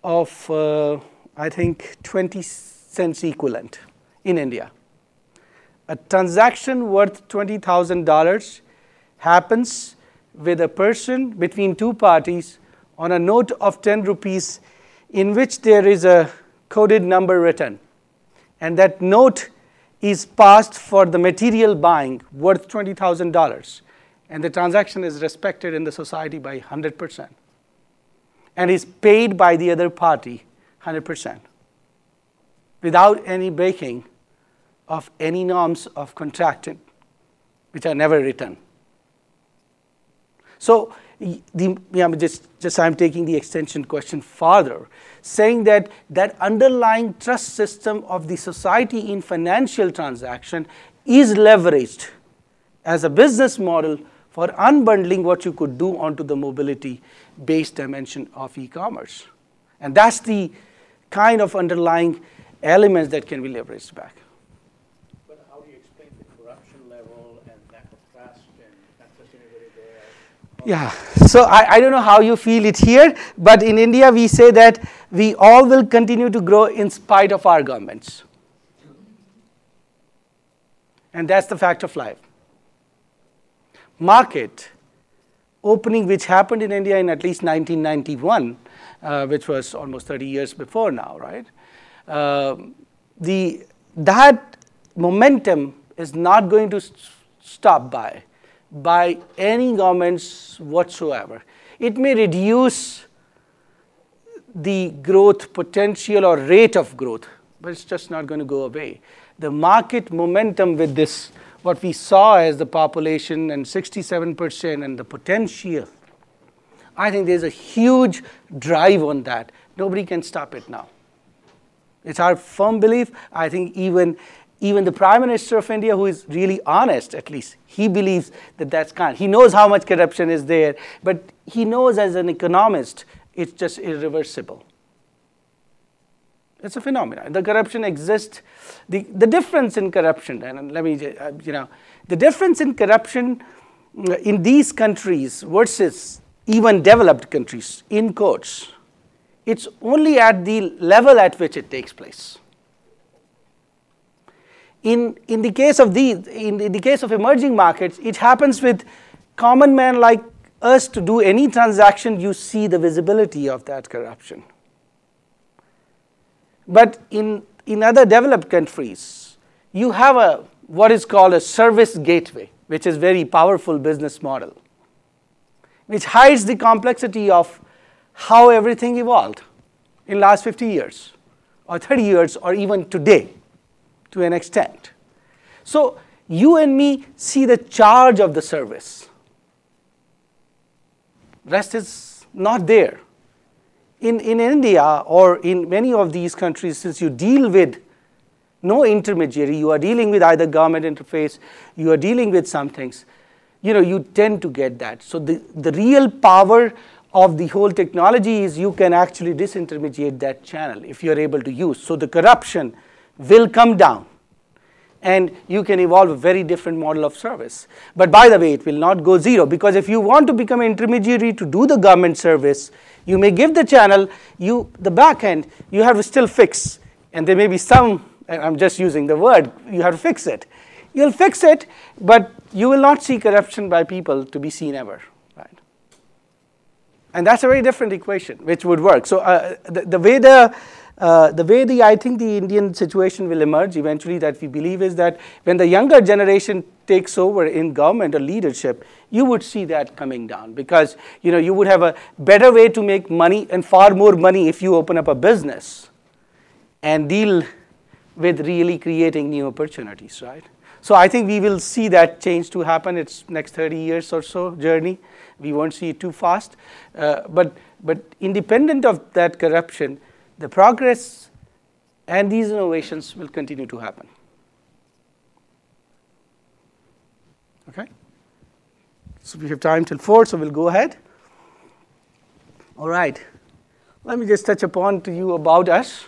I think 20 cents equivalent in India. A transaction worth $20,000 happens with a person between two parties on a note of 10 rupees in which there is a coded number written. And that note is passed for the material buying worth $20,000. And the transaction is respected in the society by 100%. And is paid by the other party 100%. Without any breaking of any norms of contracting, which are never written. So I'm taking the extension question farther, saying that underlying trust system of the society in financial transaction is leveraged as a business model for unbundling what you could do onto the mobility-based dimension of e-commerce. And that's the kind of underlying elements that can be leveraged back.
But how do you explain the corruption level and lack of trust and not sustainability there?
Yeah, so I don't know how you feel it here, but in India we say that we all will continue to grow in spite of our governments. And that's the fact of life. Market opening, which happened in India in at least 1991, which was almost 30 years before now, right? That momentum is not going to stop by any governments whatsoever. It may reduce the growth potential or rate of growth, but it's just not going to go away. The market momentum with this, what we saw as the population and 67% and the potential, I think there's a huge drive on that. Nobody can stop it now. It's our firm belief. I think even the Prime Minister of India, who is really honest, at least, he believes that that's kind. He knows how much corruption is there, but he knows as an economist, it's just irreversible. It's a phenomenon. The corruption exists. The difference in corruption, and let me, the difference in corruption in these countries versus even developed countries, in quotes, it's only at the level at which it takes place. In the case of emerging markets, it happens with common man like us. To do any transaction, you see the visibility of that corruption. But in other developed countries, you have what is called a service gateway, which is very powerful business model, which hides the complexity of how everything evolved in last 50 years or 30 years or even today to an extent. So you and me see the charge of the service. Rest is not there. In India or in many of these countries, since you deal with no intermediary, you are dealing with either government interface, you are dealing with some things, you tend to get that. So the real power of the whole technology is you can actually disintermediate that channel if you are able to use. So the corruption will come down and you can evolve a very different model of service. But by the way, it will not go zero, because if you want to become an intermediary to do the government service, you may give the channel, the back end, you have to still fix. And there may be some, I'm just using the word, you have to fix it. You'll fix it, but you will not see corruption by people to be seen ever, right? And that's a very different equation, which would work. So the way I think the Indian situation will emerge eventually, that we believe, is that when the younger generation takes over in government or leadership, you would see that coming down, because you would have a better way to make money, and far more money if you open up a business and deal with really creating new opportunities, right? So I think we will see that change to happen. It's next 30 years or so journey. We won't see it too fast. But independent of that corruption, the progress and these innovations will continue to happen. Okay? So we have time till 4, so we'll go ahead. All right. Let me just touch upon to you about us.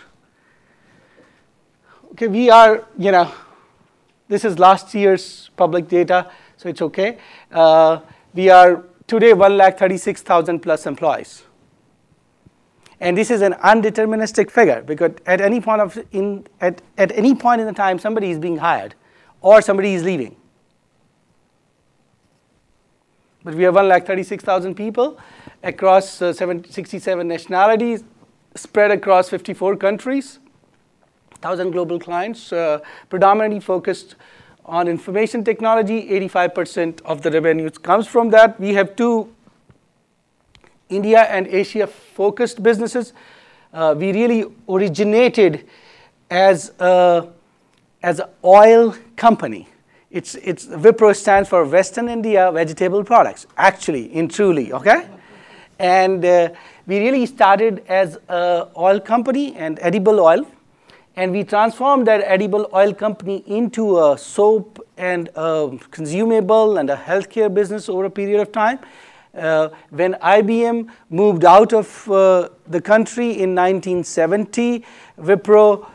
Okay, we are, this is last year's public data, so it's okay. We are today 136,000 plus employees. And this is an undeterministic figure, because at any point in the time, somebody is being hired or somebody is leaving. But we have 136,000 people across 67 nationalities, spread across 54 countries, 1,000 global clients, predominantly focused on information technology. 85% of the revenues comes from that. We have 2 India and Asia focused businesses. We really originated as an oil company. It's Wipro stands for Western India Vegetable Products, actually, in truly, okay? And we really started as an oil company and edible oil. And we transformed that edible oil company into a soap and a consumable and a healthcare business over a period of time. When IBM moved out of the country in 1970, Wipro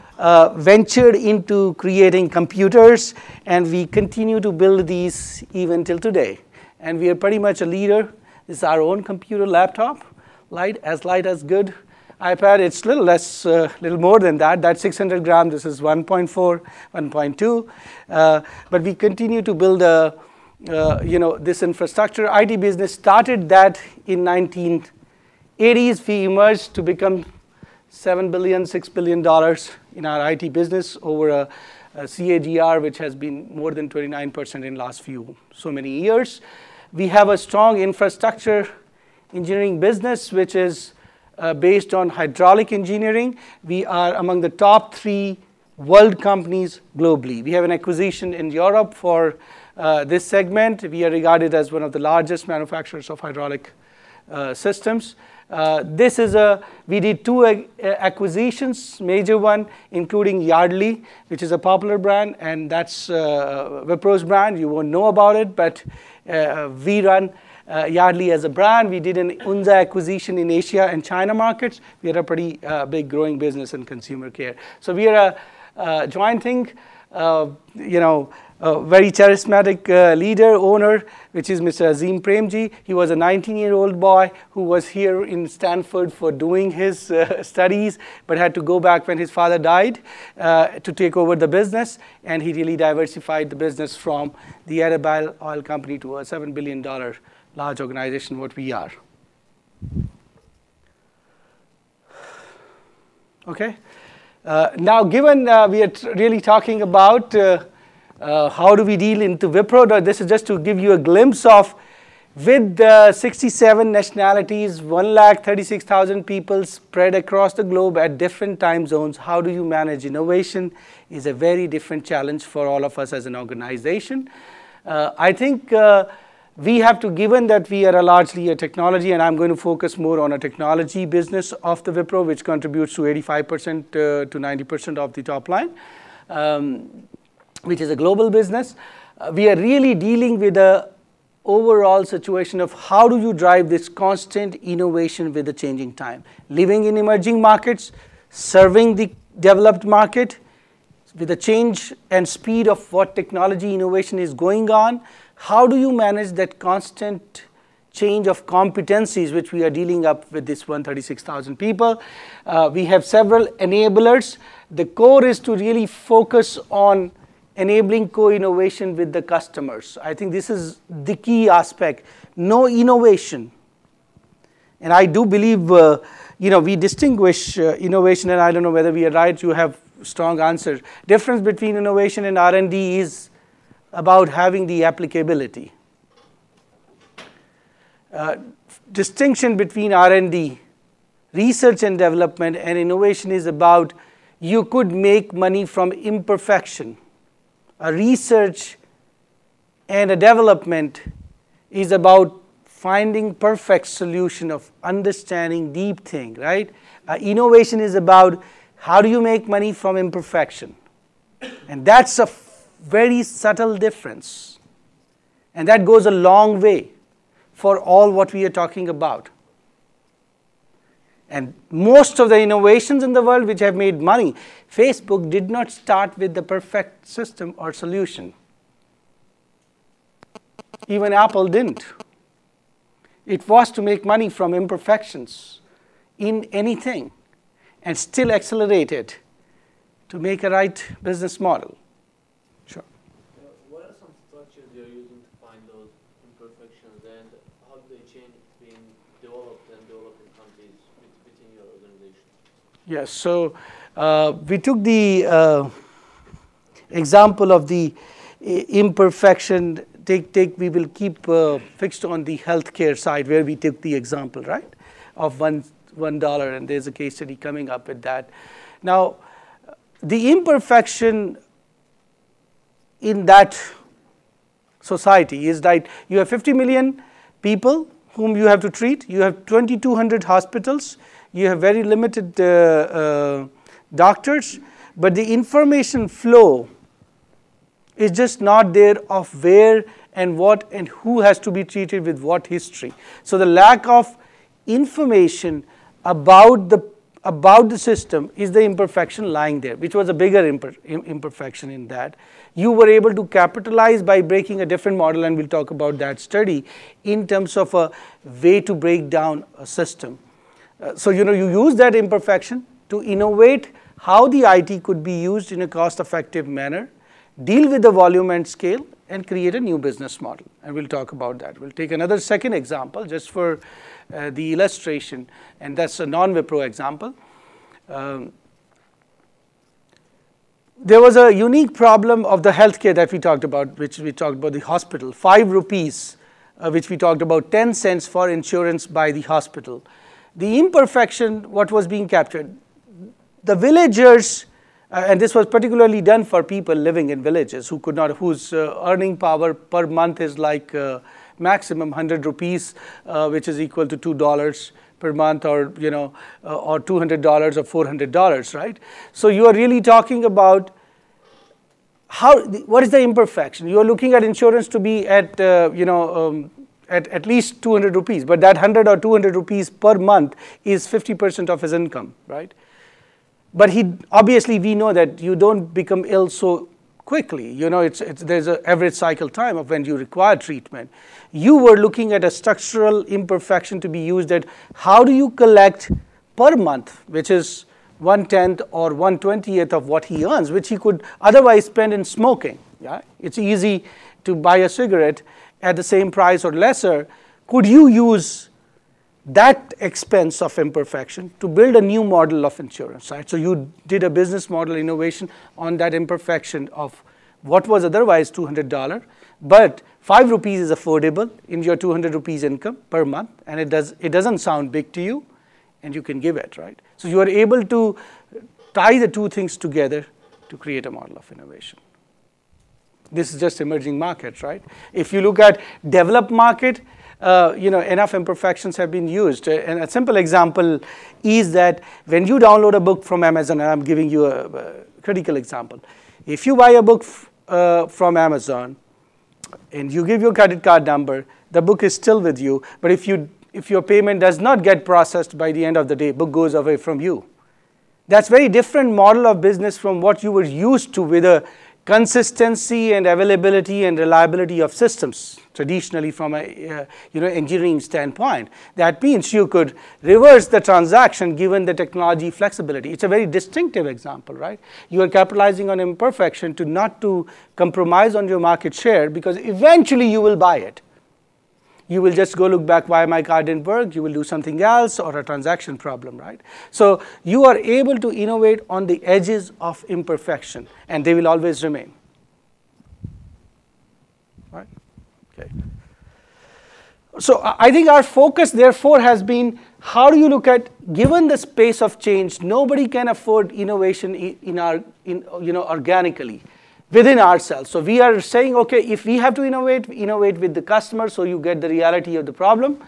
ventured into creating computers, and we continue to build these even till today. And we are pretty much a leader. This is our own computer laptop, light as good. iPad, it's a little less, little more than that. That's 600 grams. This is 1.4, 1.2. But we continue to build this infrastructure. IT business started that in 1980s. We emerged to become $7 billion, $6 billion in our IT business over a CAGR, which has been more than 29% in last so many years. We have a strong infrastructure engineering business, which is based on hydraulic engineering. We are among the top 3 world companies globally. We have an acquisition in Europe for this segment. We are regarded as one of the largest manufacturers of hydraulic systems. We did 2 acquisitions, major one, including Yardley, which is a popular brand, and that's Wipro's brand. You won't know about it, but we run Yardley as a brand. We did an Unza acquisition in Asia and China markets. We are a pretty big growing business in consumer care. So we are a joint thing, a very charismatic leader, owner, which is Mr. Azim Premji. He was a 19-year-old boy who was here in Stanford for doing his studies, but had to go back when his father died to take over the business. And he really diversified the business from the edible oil company to a $7 billion large organization, what we are. Okay. Now, given we are really talking about how do we deal into Wipro, this is just to give you a glimpse of, with 67 nationalities, 136,000 people spread across the globe at different time zones, how do you manage innovation is a very different challenge for all of us as an organization. I think we have to, given that we are largely a technology, and I'm going to focus more on a technology business of the Wipro, which contributes to 85% to 90% of the top line, which is a global business. We are really dealing with the overall situation of how do you drive this constant innovation with the changing time. Living in emerging markets, serving the developed market, with the change and speed of what technology innovation is going on, how do you manage that constant change of competencies which we are dealing up with this 136,000 people? We have several enablers. The core is to really focus on enabling co-innovation with the customers. I think this is the key aspect. No innovation. And I do believe, we distinguish innovation, and I don't know whether we are right, you have strong answers. Difference between innovation and R&D is about having the applicability. Distinction between R&D, research and development, and innovation is about you could make money from imperfection. A research and a development is about finding perfect solution of understanding deep thing, right? Innovation is about how do you make money from imperfection. And that's a very subtle difference. And that goes a long way for all what we are talking about. And most of the innovations in the world which have made money, Facebook did not start with the perfect system or solution. Even Apple didn't. It was to make money from imperfections in anything and still accelerate it to make a right business model. Sure.
What are some structures you're using to find those imperfections, and how do they change between developed and developing countries within your organization?
Yes, so we took the example of the imperfection. We will keep fixed on the healthcare side where we took the example, right, of $1, and there's a case study coming up with that. Now, the imperfection in that society is that you have 50 million people whom you have to treat. You have 2,200 hospitals. You have very limited doctors. But the information flow is just not there of where and what and who has to be treated with what history. So the lack of information about the system is the imperfection lying there, which was a bigger imperfection in that. You were able to capitalize by breaking a different model, and we'll talk about that study, in terms of a way to break down a system. So you use that imperfection to innovate how the IT could be used in a cost-effective manner, deal with the volume and scale, and create a new business model. And we'll talk about that. We'll take another second example just for the illustration, and that's a non-Wipro example. There was a unique problem of the healthcare that we talked about, which we talked about the hospital. 5 rupees, which we talked about, 10 cents for insurance by the hospital. The imperfection, what was being captured, the villagers, and this was particularly done for people living in villages who could not, whose earning power per month is like maximum 100 rupees, which is equal to $2 per month, or or $200 or $400, right? So you are really talking about what is the imperfection? You are looking at insurance to be at at least 200 rupees, but that 100 or 200 rupees per month is 50% of his income, right? But obviously we know that you don't become ill so quickly. There's an average cycle time of when you require treatment. You were looking at a structural imperfection to be used at how do you collect per month, which is 1/10 or 1/20th of what he earns, which he could otherwise spend in smoking. Yeah? It's easy to buy a cigarette at the same price or lesser. Could you use that expense of imperfection to build a new model of insurance, right? So you did a business model innovation on that imperfection of what was otherwise $200, but 5 rupees is affordable in your 200 rupees income per month, and it doesn't sound big to you, and you can give it, right? So you are able to tie the two things together to create a model of innovation. This is just emerging markets, right? If you look at developed market, enough imperfections have been used. And a simple example is that when you download a book from Amazon, and I'm giving you a critical example. If you buy a book from Amazon and you give your credit card number, the book is still with you. But if your payment does not get processed by the end of the day, book goes away from you. That's very different model of business from what you were used to with a consistency and availability and reliability of systems, traditionally from a engineering standpoint. That means you could reverse the transaction given the technology flexibility. It's a very distinctive example, right? You are capitalizing on imperfection to not to compromise on your market share, because eventually you will buy it. You will just go look back why my card didn't work, you will do something else, or a transaction problem, right? So you are able to innovate on the edges of imperfection, and they will always remain. Right? Okay. So I think our focus, therefore, has been how do you look at, given the space of change, nobody can afford innovation organically within ourselves. So we are saying, okay, if we have to innovate with the customer, so you get the reality of the problem.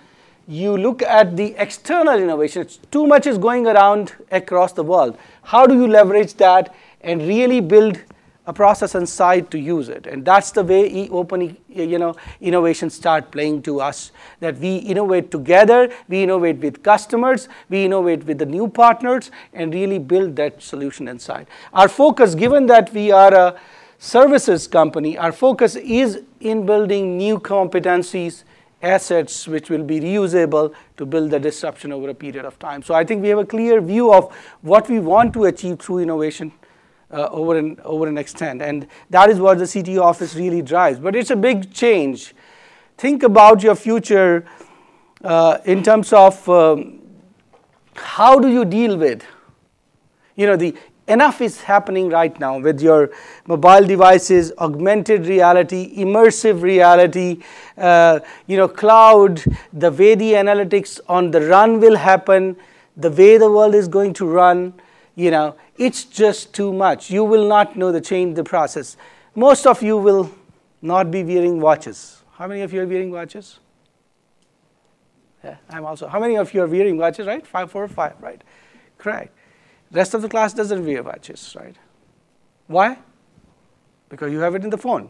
You look at the external innovation. Too much is going around across the world. How do you leverage that and really build a process inside to use it? And that's the way open innovation start playing to us, that we innovate together, we innovate with customers, we innovate with the new partners, and really build that solution inside. Our focus, given that we are a services company, our focus is in building new competencies, assets which will be reusable to build the disruption over a period of time. So I think we have a clear view of what we want to achieve through innovation over an extent, and that is what the CTO office really drives. But it's a big change. Think about your future in terms of how do you deal with, enough is happening right now with your mobile devices, augmented reality, immersive reality, cloud, the way the analytics on the run will happen, the way the world is going to run, it's just too much. You will not know the process. Most of you will not be wearing watches. How many of you are wearing watches? Yeah, I'm also. How many of you are wearing watches, right? 4 or 5, right? Correct. Rest of the class doesn't wear watches, right? Why? Because you have it in the phone.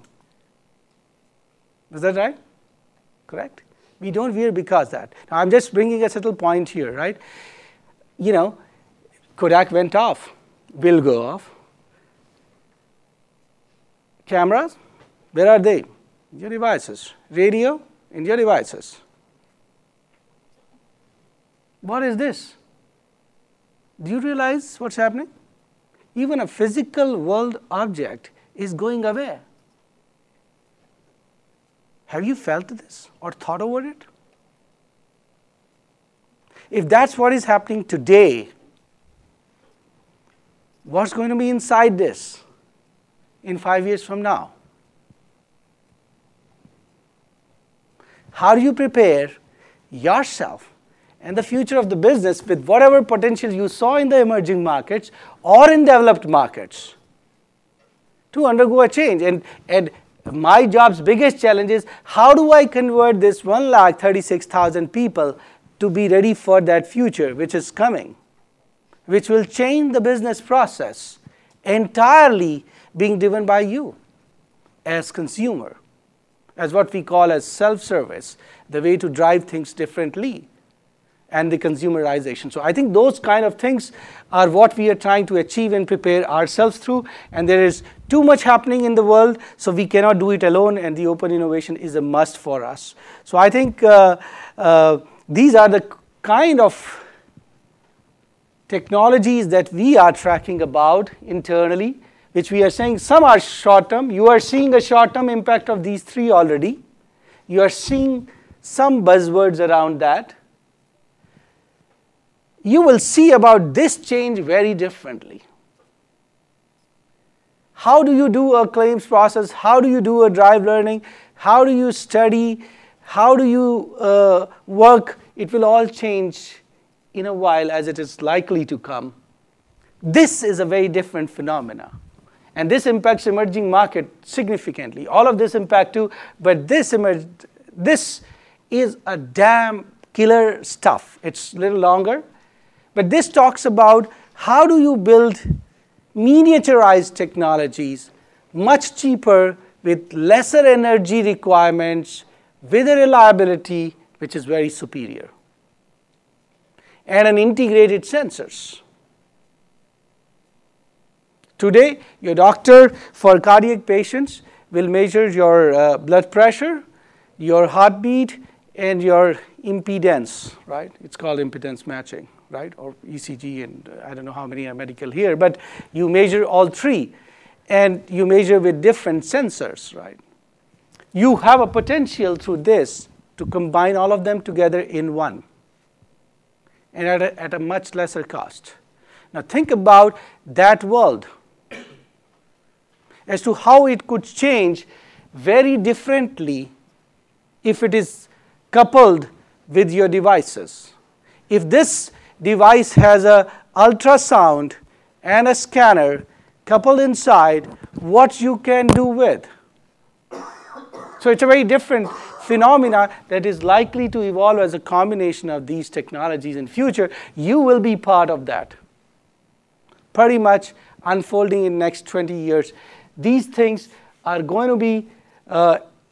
Is that right? Correct? We don't wear because that. Now, I'm just bringing a subtle point here, right? Kodak went off, will go off. Cameras, where are they? In your devices. Radio, in your devices. What is this? Do you realize what's happening? Even a physical world object is going away. Have you felt this or thought over it? If that's what is happening today, what's going to be inside this in 5 years from now? How do you prepare yourself and the future of the business with whatever potential you saw in the emerging markets or in developed markets to undergo a change? And my job's biggest challenge is, how do I convert this 136,000 people to be ready for that future which is coming, which will change the business process entirely being driven by you as consumer, as what we call as self-service, the way to drive things differently, and the consumerization. So I think those kind of things are what we are trying to achieve and prepare ourselves through. And there is too much happening in the world, so we cannot do it alone, and the open innovation is a must for us. So I think these are the kind of technologies that we are tracking about internally, which we are saying some are short-term. You are seeing a short-term impact of these 3 already. You are seeing some buzzwords around that. You will see about this change very differently. How do you do a claims process? How do you do a drive learning? How do you study? How do you work? It will all change in a while, as it is likely to come. This is a very different phenomena. And this impacts emerging market significantly. All of this impact too, but this is a damn killer stuff. It's a little longer. But this talks about how do you build miniaturized technologies much cheaper with lesser energy requirements with a reliability which is very superior, and an integrated sensors. Today, your doctor for cardiac patients will measure your blood pressure, your heartbeat, and your impedance, right? It's called impedance matching, right? Or ECG, and I don't know how many are medical here, but you measure all three, and you measure with different sensors, right? You have a potential through this to combine all of them together in one, and at a much lesser cost. Now think about that world as to how it could change very differently if it is coupled with your devices. If this device has an ultrasound and a scanner coupled inside, what you can do with. So it's a very different phenomena that is likely to evolve as a combination of these technologies in future. You will be part of that, pretty much unfolding in the next 20 years. These things are going to be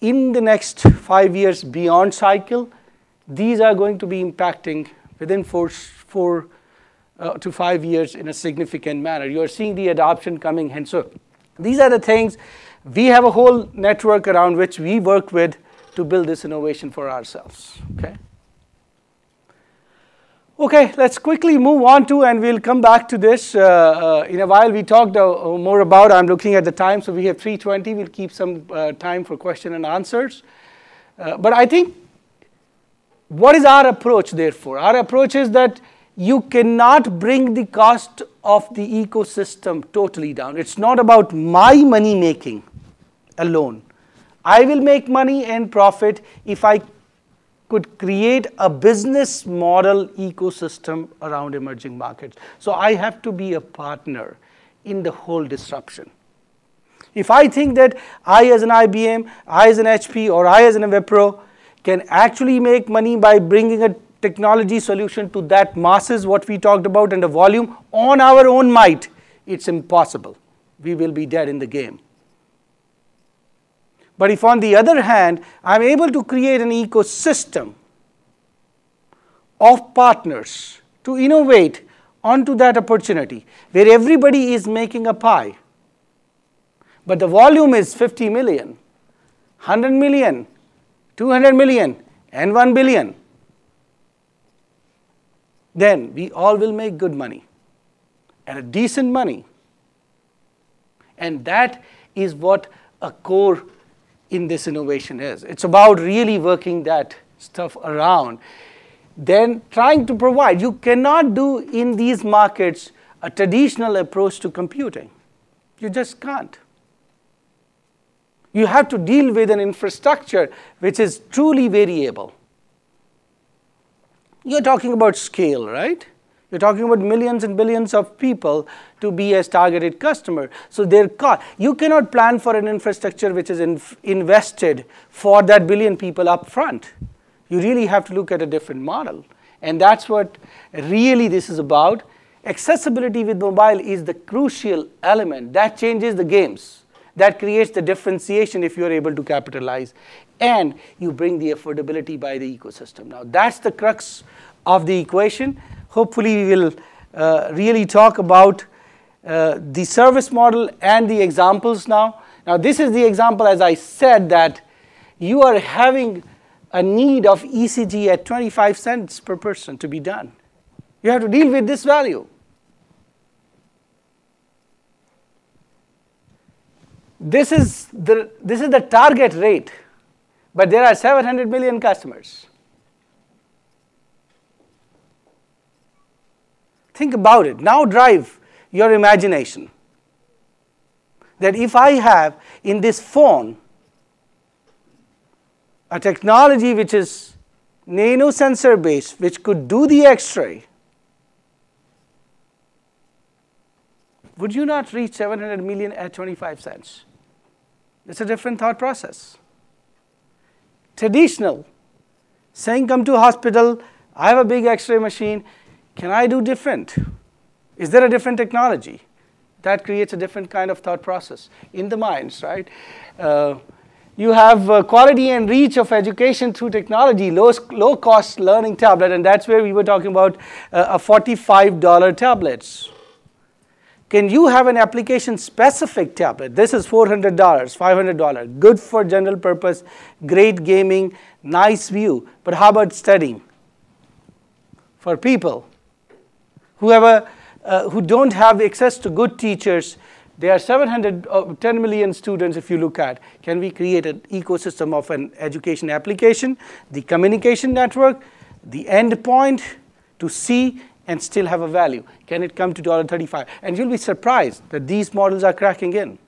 in the next 5 years beyond cycle. These are going to be impacting within 4 to 5 years in a significant manner. You are seeing the adoption coming, and so these are the things. We have a whole network around which we work with to build this innovation for ourselves. Okay, let's quickly move on to, and we'll come back to this in a while. We talked more about, I'm looking at the time, so we have 3:20. We'll keep some time for question and answers. But I think, what is our approach, therefore? Our approach is that you cannot bring the cost of the ecosystem totally down. It's not about my money making alone. I will make money and profit if I could create a business model ecosystem around emerging markets. So I have to be a partner in the whole disruption. If I think that I as an IBM, I as an HP, or I as an Wipro can actually make money by bringing a technology solution to that masses, what we talked about, and the volume on our own might, it's impossible. We will be dead in the game. But if on the other hand, I'm able to create an ecosystem of partners to innovate onto that opportunity, where everybody is making a pie, but the volume is 50 million, 100 million, 200 million, and 1 billion, then we all will make good money, and a decent money. And that is what a core in this innovation is. It's about really working that stuff around, then trying to provide. You cannot do in these markets a traditional approach to computing. You just can't. You have to deal with an infrastructure which is truly variable. You're talking about scale, right? You're talking about millions and billions of people to be as targeted customer. So you cannot plan for an infrastructure which is invested for that billion people up front. You really have to look at a different model. And that's what really this is about. Accessibility with mobile is the crucial element. That changes the games. That creates the differentiation if you're able to capitalize. And you bring the affordability by the ecosystem. Now that's the crux of the equation. Hopefully we will really talk about the service model and the examples now. Now this is the example, as I said, that you are having a need of ECG at 25 cents per person to be done. You have to deal with this value. This is the target rate, but there are 700 million customers. Think about it. Now drive your imagination. That if I have in this phone a technology which is nano sensor based, which could do the X-ray, would you not reach 700 million at 25 cents? It's a different thought process. Traditional, saying come to a hospital, I have a big X-ray machine, can I do different? Is there a different technology? That creates a different kind of thought process in the minds, right? You have quality and reach of education through technology, low cost learning tablet, and that's where we were talking about a $45 tablets. Can you have an application-specific tablet? This is $400, $500, good for general purpose, great gaming, nice view. But how about studying? For people who don't have access to good teachers, there are 10 million students if you look at. Can we create an ecosystem of an education application, the communication network, the endpoint to see and still have a value? Can it come to $35? And you'll be surprised that these models are cracking in.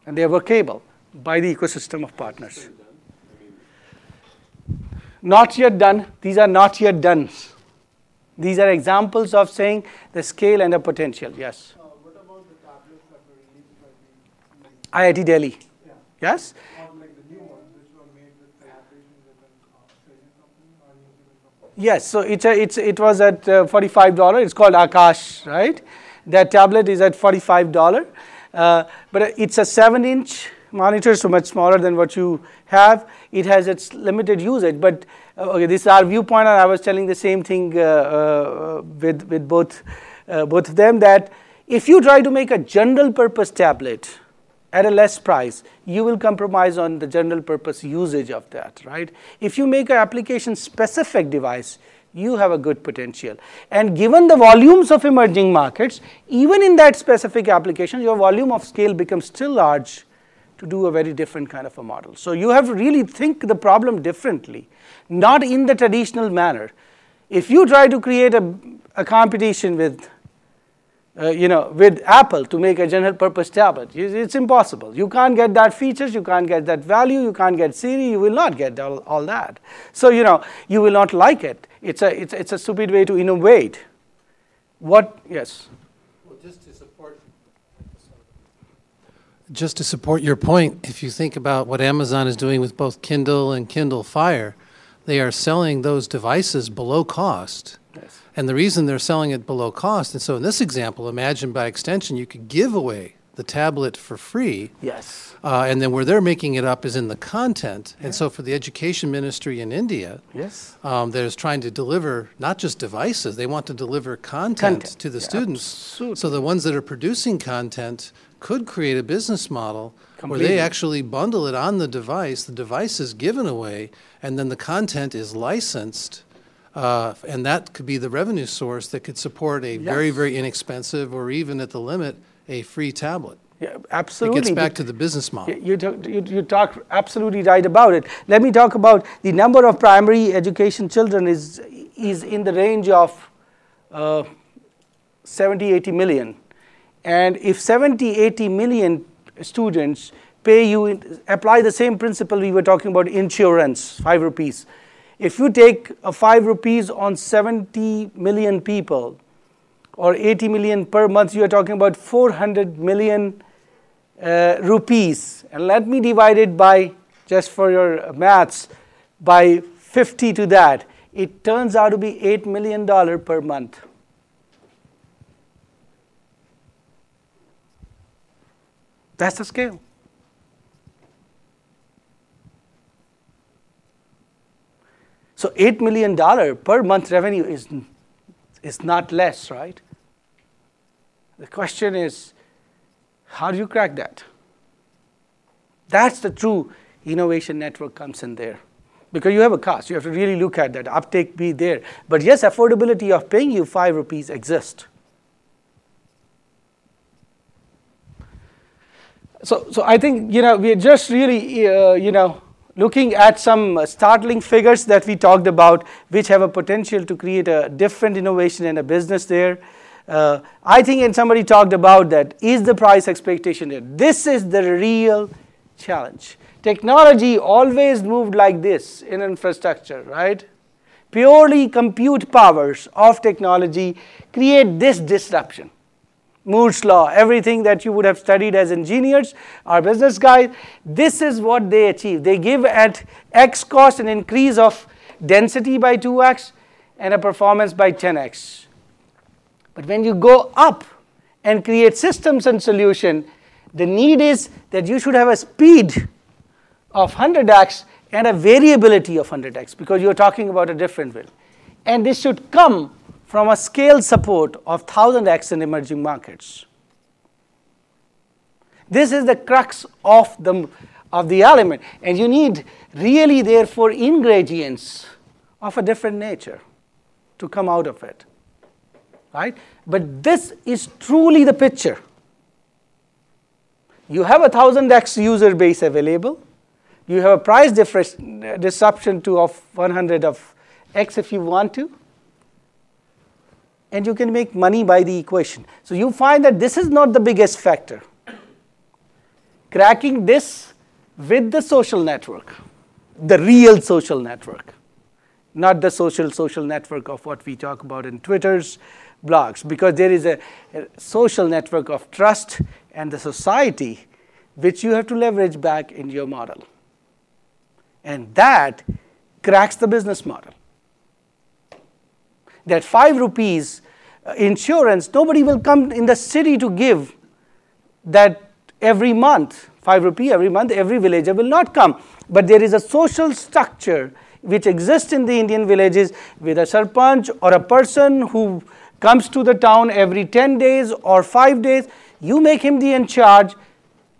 And they are workable by the ecosystem of partners. Not yet done. These are not yet done. These are examples of saying the scale and the potential. Yes?
What about the tablets that were released by the
IIT Delhi.
Yeah.
Yes?
Not like the new ones, which were made with collaboration with an Australian company or New Zealand company?
Yes, so it was at $45. It's called Akash, right? That tablet is at $45. But it's a 7-inch monitor, so much smaller than what you have. It has its limited usage. But okay, this is our viewpoint, and I was telling the same thing with both of them, that if you try to make a general purpose tablet at a less price, you will compromise on the general purpose usage of that, right? If you make an application specific device, you have a good potential. And given the volumes of emerging markets, even in that specific application, your volume of scale becomes still large to do a very different kind of a model. So you have to really think the problem differently, not in the traditional manner. If you try to create a competition with Apple to make a general purpose tablet, it's impossible. You can't get that features, you can't get that value, you can't get Siri, you will not get all that. So you will not like it. It's a stupid way to innovate. Yes?
Well, just to support your point, if you think about what Amazon is doing with both Kindle and Kindle Fire, they are selling those devices below cost.
Yes.
And the reason they're selling it below cost, and so in this example, imagine by extension you could give away the tablet for free.
Yes.
And then where they're making it up is in the content. And so for the education ministry in India,
Yes.
that is trying to deliver not just devices, they want to deliver content to the students.
Absolutely.
So the ones that are producing content could create a business model where
Completely.
they actually bundle it on the device is given away, and then the content is licensed. And that could be the revenue source that could support a very, very inexpensive, or even at the limit, a free tablet.
Yeah, absolutely.
It gets back to the business model.
You talk absolutely right about it. Let me talk about the number of primary education children is in the range of 70, 80 million. And if 70, 80 million students apply the same principle we were talking about insurance, 5 rupees. If you take 5 rupees on 70 million people, or 80 million per month, you are talking about 400 million rupees. And let me divide it by, just for your maths, by 50 to that. It turns out to be $8 million per month. That's the scale. So $8 million per month revenue is not less, right? The question is, how do you crack that? That's the true innovation network comes in there. Because you have a cost. You have to really look at that. Uptake be there. But yes, affordability of paying you 5 rupees exists. So I think, we are just really, looking at some startling figures that we talked about, which have a potential to create a different innovation and a business there. I think, and somebody talked about that, is the price expectation there? This is the real challenge. Technology always moved like this in infrastructure, right? Purely compute powers of technology create this disruption. Moore's law, everything that you would have studied as engineers or business guys, this is what they achieve. They give at X cost an increase of density by 2x and a performance by 10x. But when you go up and create systems and solution, the need is that you should have a speed of 100x and a variability of 100x, because you're talking about a different will. And this should come from a scale support of 1000x in emerging markets. This is the crux of the element, and you need really therefore ingredients of a different nature to come out of it, right? But this is truly the picture. You have a 1000x user base available. You have a price disruption of 100 of x if you want to. And you can make money by the equation. So you find that this is not the biggest factor. Cracking this with the social network, the real social network, not the social network of what we talk about in Twitter's blogs, because there is a social network of trust and the society which you have to leverage back in your model. And that cracks the business model. That 5 rupees insurance, nobody will come in the city to give that every month. 5 rupee every month, every villager will not come. But there is a social structure which exists in the Indian villages with a sarpanch or a person who comes to the town every 10 days or 5 days. You make him the in charge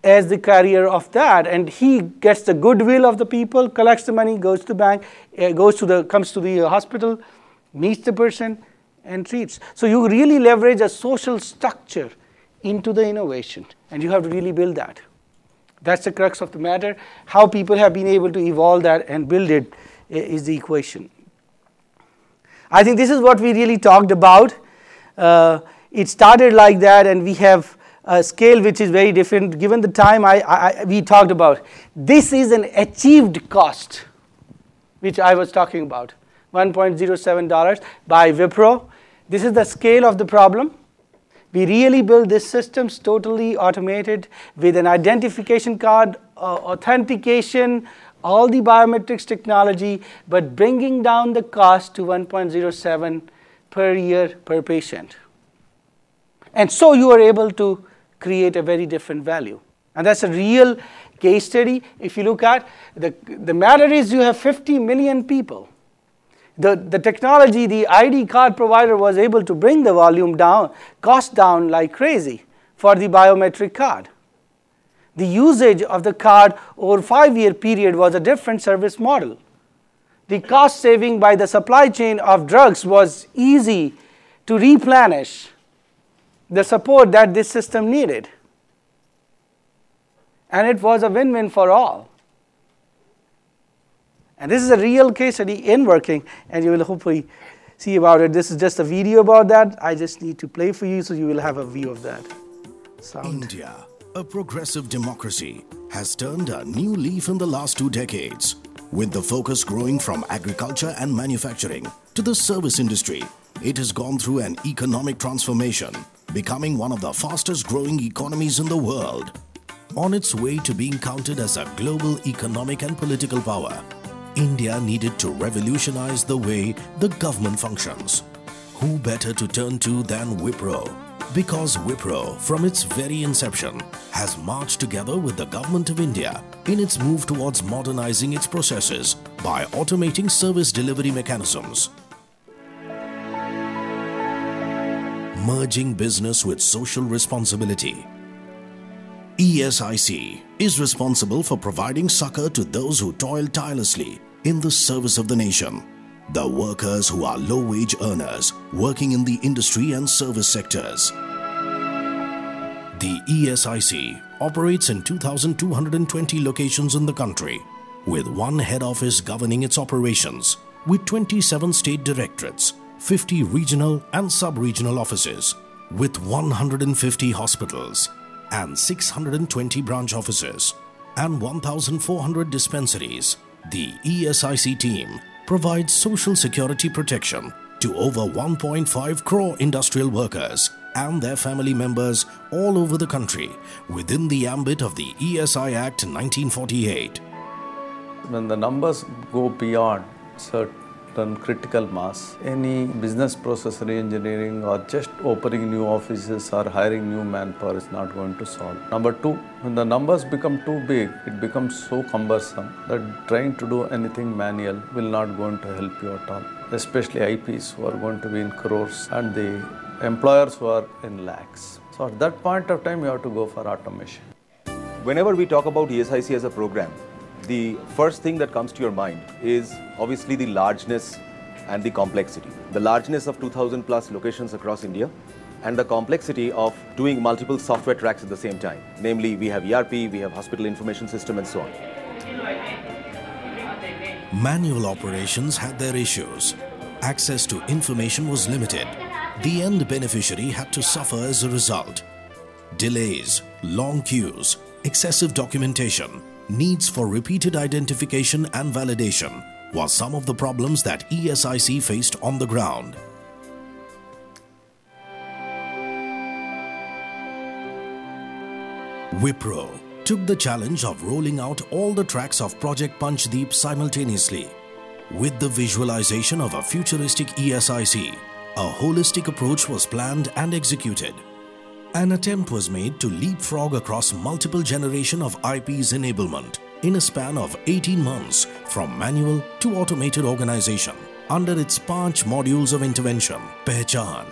as the carrier of that, and he gets the goodwill of the people, collects the money, goes to the bank, comes to the hospital, meets the person, and treats. So you really leverage a social structure into the innovation, and you have to really build that. That's the crux of the matter. How people have been able to evolve that and build it is the equation. I think this is what we really talked about. It started like that, and we have a scale which is very different. Given the time we talked about, this is an achieved cost, which I was talking about, $1.07 by Wipro. This is the scale of the problem. We really build these systems totally automated with an identification card, authentication, all the biometrics technology, but bringing down the cost to 1.07 per year per patient. And so you are able to create a very different value. And that's a real case study. If you look at, the matter is you have 50 million people. The technology, the ID card provider was able to bring the volume down, cost down like crazy for the biometric card. The usage of the card over 5-year period was a different service model. The cost saving by the supply chain of drugs was easy to replenish the support that this system needed. And it was a win-win for all. And this is a real case study in working, and you will hopefully see about it. This is just a video about that. I just need to play for you so you will have a view of that. Sound.
India, a progressive democracy, has turned a new leaf in the last 2 decades, with the focus growing from agriculture and manufacturing to the service industry. It has gone through an economic transformation, becoming one of the fastest growing economies in the world. On its way to being counted as a global economic and political power, India needed to revolutionize the way the government functions. Who better to turn to than Wipro? Because Wipro, from its very inception, has marched together with the Government of India in its move towards modernizing its processes by automating service delivery mechanisms. Merging business with social responsibility. ESIC is responsible for providing succor to those who toil tirelessly in the service of the nation. The workers who are low-wage earners working in the industry and service sectors. The ESIC operates in 2,220 locations in the country, with one head office governing its operations, with 27 state directorates, 50 regional and sub-regional offices, with 150 hospitals, and 620 branch offices, and 1,400 dispensaries. The ESIC team provides social security protection to over 1.5 crore industrial workers and their family members all over the country within the ambit of the ESI Act 1948.
When the numbers go beyond
certain critical mass, any business process re-engineering or just opening new offices or hiring new manpower is not going to solve. Number two, when the numbers become too big, it becomes so cumbersome that trying to do anything manual will not going to help you at all, especially IPs who are going to be in crores and the employers who are in lakhs. So at that point of time, you have to go for automation.
Whenever we talk about ESIC as a program, the first thing that comes to your mind is obviously the largeness and the complexity. The largeness of 2,000 plus locations across India and the complexity of doing multiple software tracks at the same time. Namely, we have ERP, we have hospital information system and so on.
Manual operations had their issues. Access to information was limited. The end beneficiary had to suffer as a result. Delays, long queues, excessive documentation, needs for repeated identification and validation were some of the problems that ESIC faced on the ground. Wipro took the challenge of rolling out all the tracks of Project Panchdeep simultaneously. With the visualization of a futuristic ESIC, a holistic approach was planned and executed. An attempt was made to leapfrog across multiple generations of IP's enablement in a span of 18 months from manual to automated organization under its 5 modules of intervention: Pehchan,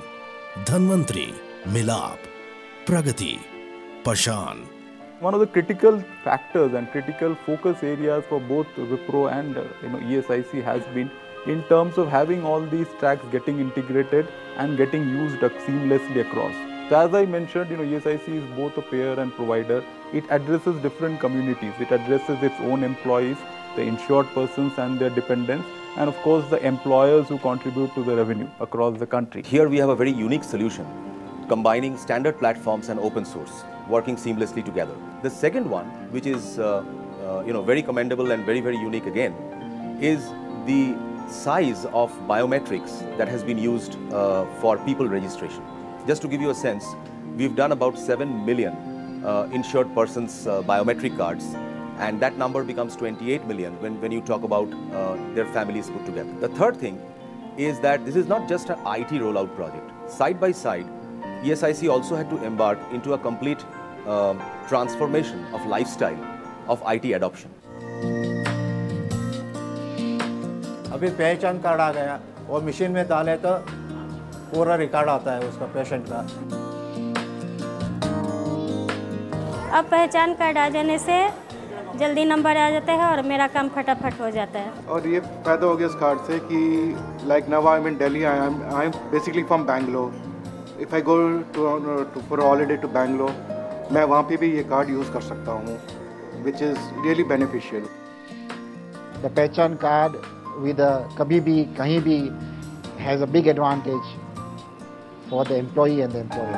Dhanvantri, Milap, Pragati, Pashan.
One of the critical factors and critical focus areas for both Wipro and ESIC has been in terms of having all these tracks getting integrated and getting used seamlessly across. So as I mentioned, ESIC is both a payer and provider. It addresses different communities. It addresses its own employees, the insured persons and their dependents, and of course the employers who contribute to the revenue across the country.
Here we have a very unique solution, combining standard platforms and open source, working seamlessly together. The second one, which is very commendable and very, very unique again, is the size of biometrics that has been used for people registration. Just to give you a sense, we've done about 7 million insured persons biometric cards, and that number becomes 28 million when you talk about their families put together. The third thing is that this is not just an IT rollout project. Side by side, ESIC also had to embark into a complete transformation of lifestyle of IT adoption.
अभी पहचान card आ गया और machine में डाले तो पूरा record आता है उसका पेशेंट का।
अब पहचान कार्ड आ जाने से जल्दी नंबर आ जाता है और मेरा काम फटाफट हो जाता है।
और ये फायदा हो गया इस कार्ड से कि like now I am in Delhi, I am basically from Bangalore. If I go to for holiday to Bangalore, मैं वहाँ पे भी ये कार्ड यूज़ कर सकता हूँ, which is really beneficial.
The पहचान कार्ड with कभी भी कहीं भी has a big advantage for the employee and the employer.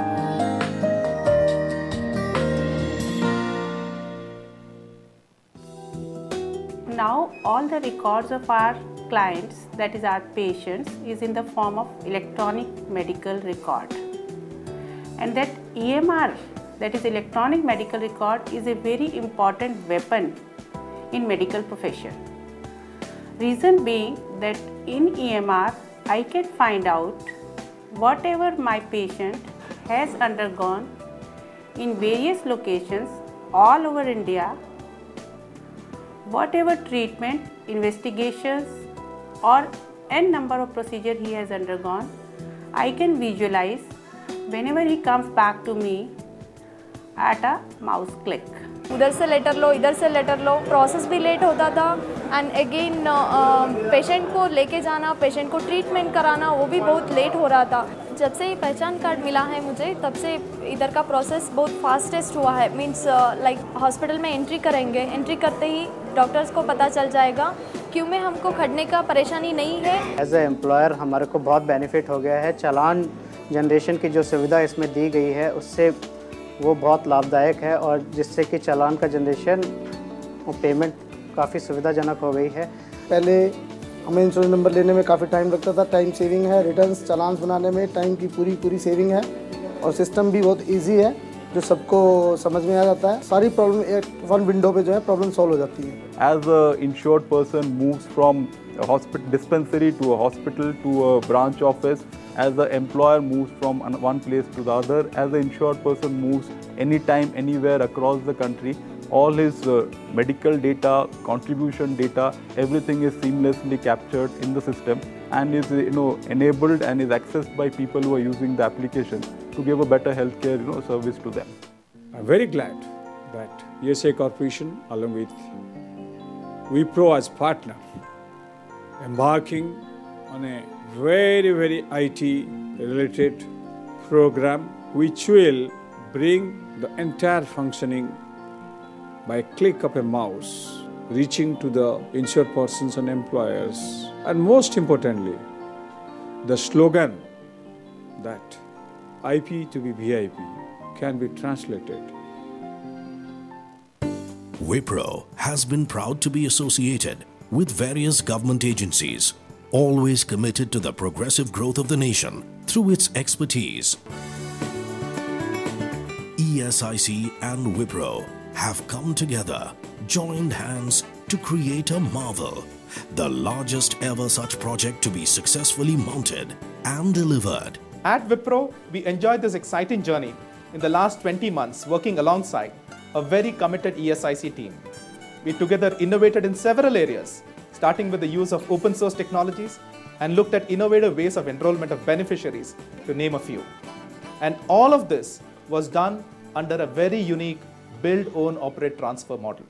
Now all the records of our clients, that is our patients, is in the form of electronic medical record, and that EMR, that is electronic medical record, is a very important weapon in medical profession. Reason being that in EMR, I can find out whatever my patient has undergone in various locations all over India, whatever treatment, investigations or n number of procedures he has undergone, I can visualize whenever he comes back to me at a mouse click.
उधर से letter लो, इधर से letter लो, process भी late होता था and again patient को लेके जाना, पेशेंट को ट्रीटमेंट कराना, वो भी बहुत लेट हो रहा था। जब से ये पहचान कार्ड मिला है मुझे, तब से इधर का प्रोसेस बहुत फास्टेस्ट हुआ है। मींस लाइक हॉस्पिटल में एंट्री करेंगे, एंट्री करते ही डॉक्टर्स को पता चल जाएगा, क्यों में हमको खड़ने का परेशानी नहीं है।
एज ए एम्प्लॉयर हमारे को बहुत बेनिफिट हो गया है। चालान जनरेशन की जो सुविधा इसमें दी गई है, उससे वो बहुत लाभदायक है और जिससे कि चालान का जनरेशन और पेमेंट काफ़ी सुविधाजनक हो गई है।
पहले हमें इंश्योरेंस नंबर लेने में काफ़ी टाइम लगता था, टाइम सेविंग है। रिटर्न्स चालान बनाने में टाइम की पूरी सेविंग है और सिस्टम भी बहुत इजी है। जो सबको समझ में आ जाता है, सारी प्रॉब्लम एक वन विंडो पे जो है प्रॉब्लम सॉल्व हो जाती है.
As a insured person moves from a hospital dispensary to a hospital to a branch office, as the employer moves from one place to the other, as the insured person moves anytime, anywhere across the country, all his medical data, contribution data, everything is seamlessly captured in the system and is enabled and is accessed by people who are using the application to give a better healthcare service to them.
I'm very glad that USA Corporation, along with Wipro as partner, embarking on a very, very IT-related program which will bring the entire functioning by a click of a mouse, reaching to the insured persons and employers. And most importantly, the slogan that IP to be VIP can be translated.
Wipro has been proud to be associated with various government agencies, always committed to the progressive growth of the nation through its expertise. ESIC and Wipro have come together, joined hands to create a marvel, the largest ever such project to be successfully mounted and delivered.
At Wipro, we enjoyed this exciting journey in the last 20 months working alongside a very committed ESIC team. We together innovated in several areas, starting with the use of open source technologies and looked at innovative ways of enrollment of beneficiaries, to name a few. And all of this was done under a very unique build, own, operate, transfer model.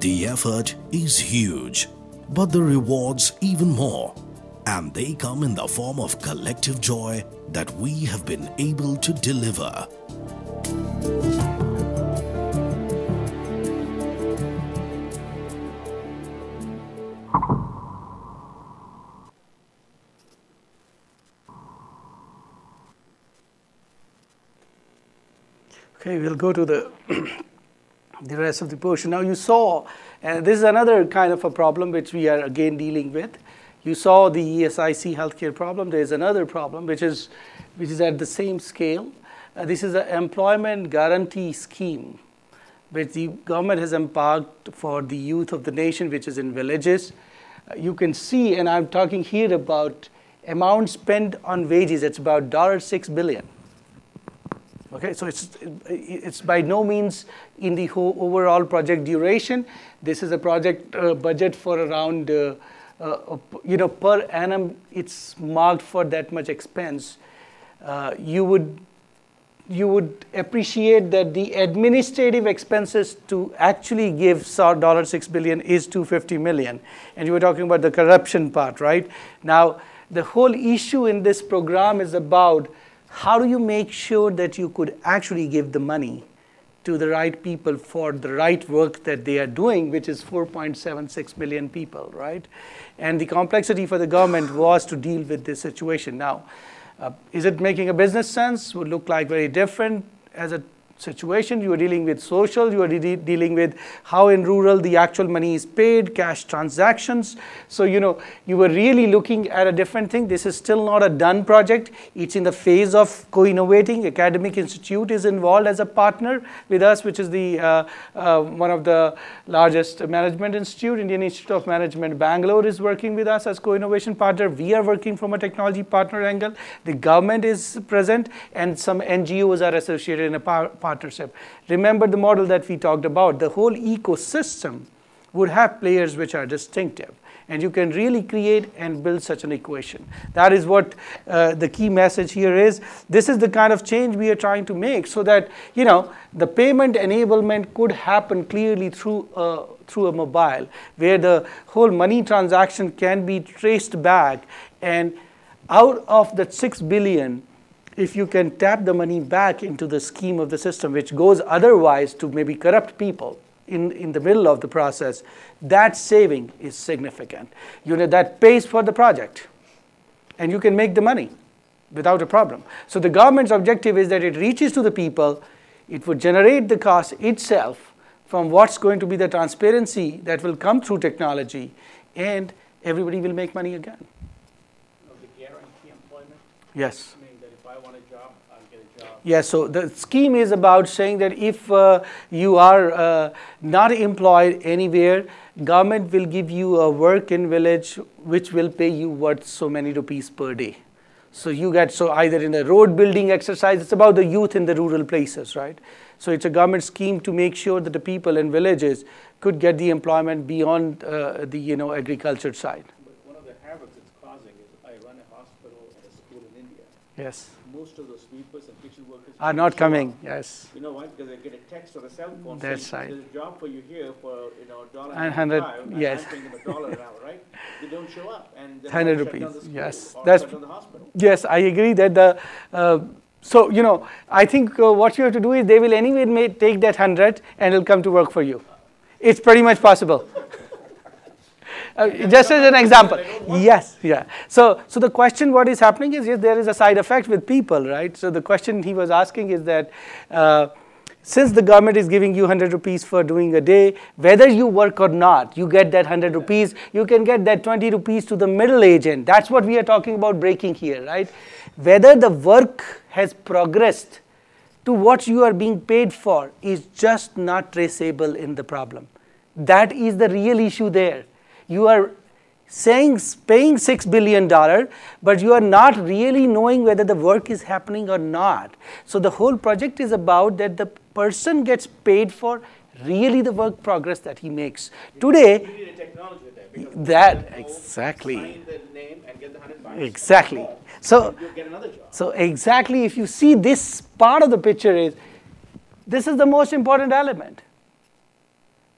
The effort is huge, but the rewards even more. And they come in the form of collective joy that we have been able to deliver.
Okay, we'll go to the the rest of the portion. Now you saw, this is another kind of a problem which we are again dealing with. You saw the ESIC healthcare problem. There is another problem which is at the same scale. This is an employment guarantee scheme which the government has embarked for the youth of the nation, which is in villages. You can see, and I'm talking here about amount spent on wages. It's about $6 billion. Okay, so it's by no means in the whole overall project duration. This is a project budget for around, per annum, it's marked for that much expense. You would appreciate that the administrative expenses to actually give $6 billion is $250 million. And you were talking about the corruption part, right? Now, the whole issue in this program is about how do you make sure that you could actually give the money to the right people for the right work that they are doing, which is 4.76 million people, right? And the complexity for the government was to deal with this situation. Now, is it making a business sense? Would look like very different as a situation. You are dealing with social, you are dealing with how in rural the actual money is paid, cash transactions. So, you were really looking at a different thing. This is still not a done project. It's in the phase of co-innovating. Academic Institute is involved as a partner with us, which is the one of the largest management institute. Indian Institute of Management Bangalore is working with us as co-innovation partner. We are working from a technology partner angle. The government is present and some NGOs are associated in a partnership. Remember the model that we talked about. The whole ecosystem would have players which are distinctive. And you can really create and build such an equation. That is what the key message here is. This is the kind of change we are trying to make so that, the payment enablement could happen clearly through a mobile, where the whole money transaction can be traced back. And out of that $6 billion, if you can tap the money back into the scheme of the system, which goes otherwise to maybe corrupt people in the middle of the process, that saving is significant. That pays for the project. And you can make the money without a problem. So the government's objective is that it reaches to the people, it would generate the cost itself from what's going to be the transparency that will come through technology, and everybody will make money again.
The guarantee employment?
Yes.
I mean that if I want a job, I'll get a job.
Yes, so the scheme is about saying that if you are not employed anywhere, government will give you a work in village which will pay you worth so many rupees per day. So you get, so either in a road building exercise, it's about the youth in the rural places, right? So it's a government scheme to make sure that the people in villages could get the employment beyond the agriculture side.
But one of the havocs it's causing is I run a hospital and a school in India.
Yes.
Most of the sweepers and kitchen workers
Are not coming, yes.
You know why? Because they get a text or a cell phone
That's
saying
right.
there's a job for you here for $1.95,
And 100, yes.
I'm paying them $1 an hour, right? They don't show up, and they
100
shut down
rupees,
the school
yes.
or
That's,
shut down the hospital.
yes, I agree that the, so, I think what you have to do is they will anyway take that 100 and it'll come to work for you. It's pretty much possible. Just as an example. Yes, yeah. So the question what is happening is, yes, there is a side effect with people, right? So the question he was asking is that since the government is giving you 100 rupees for doing a day, whether you work or not, you get that 100 rupees, you can get that 20 rupees to the middle agent. That's what we are talking about breaking here, right? Whether the work has progressed to what you are being paid for is just not traceable in the problem. That is the real issue there. You are paying $6 billion, but you are not really knowing whether the work is happening or not. So the whole project is about that the person gets paid for really the work progress that he makes. Today,
You need a technology with that. Because
that,
people
exactly.
Sign the name and get the $100.
Exactly. So,
You'll get another job.
so exactly, if you see this part of the picture is, this is the most important element.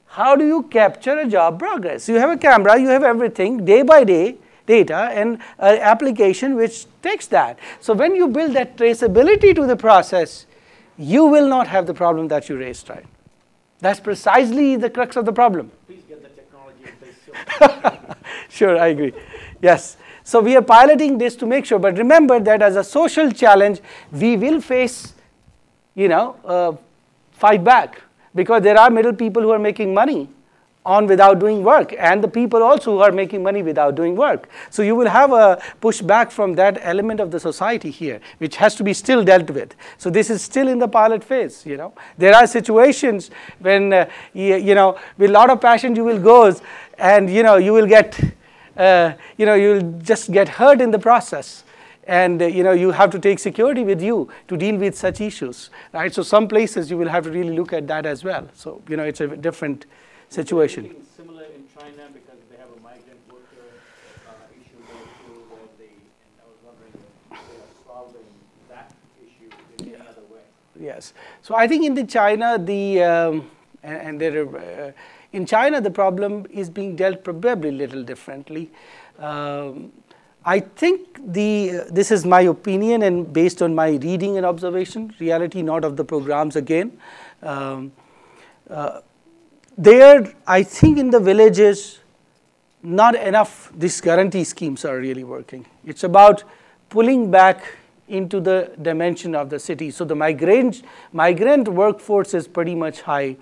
How do you capture a job progress? You have a camera, you have everything, day by day data, and an application which takes that. So when you build that traceability to the process, you will not have the problem that you raised, right? That's precisely the crux of the problem.
Please get the technology in place soon.
Sure, I agree. Yes. So we are piloting this to make sure, but remember that as a social challenge, we will face, fight back. Because there are middle people who are making money on without doing work, and the people also who are making money without doing work. So you will have a pushback from that element of the society here, which has to be still dealt with. So this is still in the pilot phase. There are situations when with a lot of passion you will go, and you will get, you will just get hurt in the process. And you have to take security with you to deal with such issues, right? So some places you will have to really look at that as well. So it's a different situation.
Something similar in China because they have a migrant worker issue there too, and I was wondering if they are solving that issue in any other way.
Yes. So I think in China in China the problem is being dealt probably a little differently. I think this is my opinion and based on my reading and observation, reality not of the programs again. There, I think in the villages, not enough these guarantee schemes are really working. It's about pulling back into the dimension of the city. So the migrant workforce is pretty much high,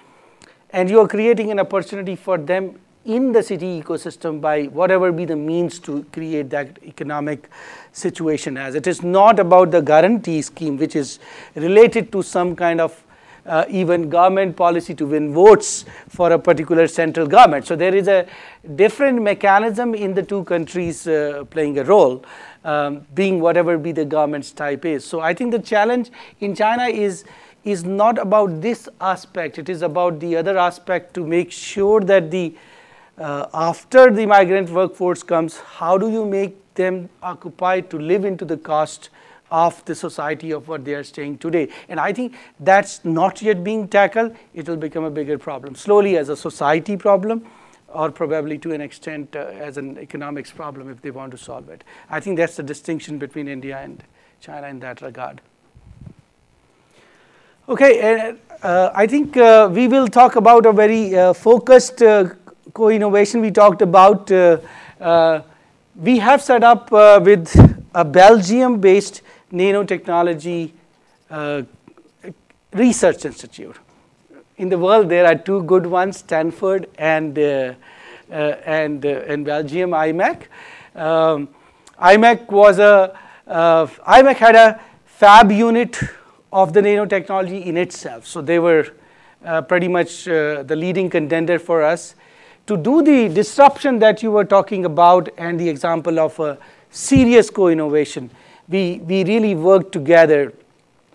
and you are creating an opportunity for them in the city ecosystem by whatever be the means to create that economic situation as. It is not about the guarantee scheme which is related to some kind of even government policy to win votes for a particular central government. So there is a different mechanism in the two countries playing a role, being whatever be the government's type is. So I think the challenge in China is not about this aspect. It is about the other aspect to make sure that after the migrant workforce comes, how do you make them occupied to live into the cost of the society of what they are staying today? And I think that's not yet being tackled. It will become a bigger problem, slowly as a society problem, or probably to an extent as an economics problem if they want to solve it. I think that's the distinction between India and China in that regard. Okay, I think we will talk about a very focused co-innovation we talked about. We have set up with a Belgium-based nanotechnology research institute. In the world, there are two good ones, Stanford and Belgium, IMEC. IMEC had a fab unit of the nanotechnology in itself. So they were pretty much the leading contender for us. To do the disruption that you were talking about and the example of a serious co-innovation, we really worked together,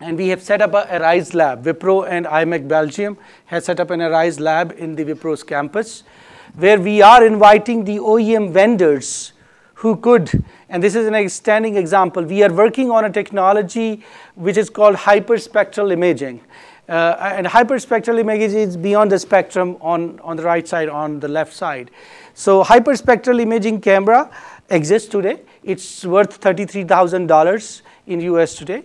and we have set up a Arise lab. Wipro and IMEC Belgium has set up an Arise lab in the Wipro's campus, where we are inviting the OEM vendors who could, and this is an outstanding example, we are working on a technology which is called hyperspectral imaging. And hyperspectral imaging is beyond the spectrum on the right side, on the left side. So hyperspectral imaging camera exists today. It's worth $33,000 in US today.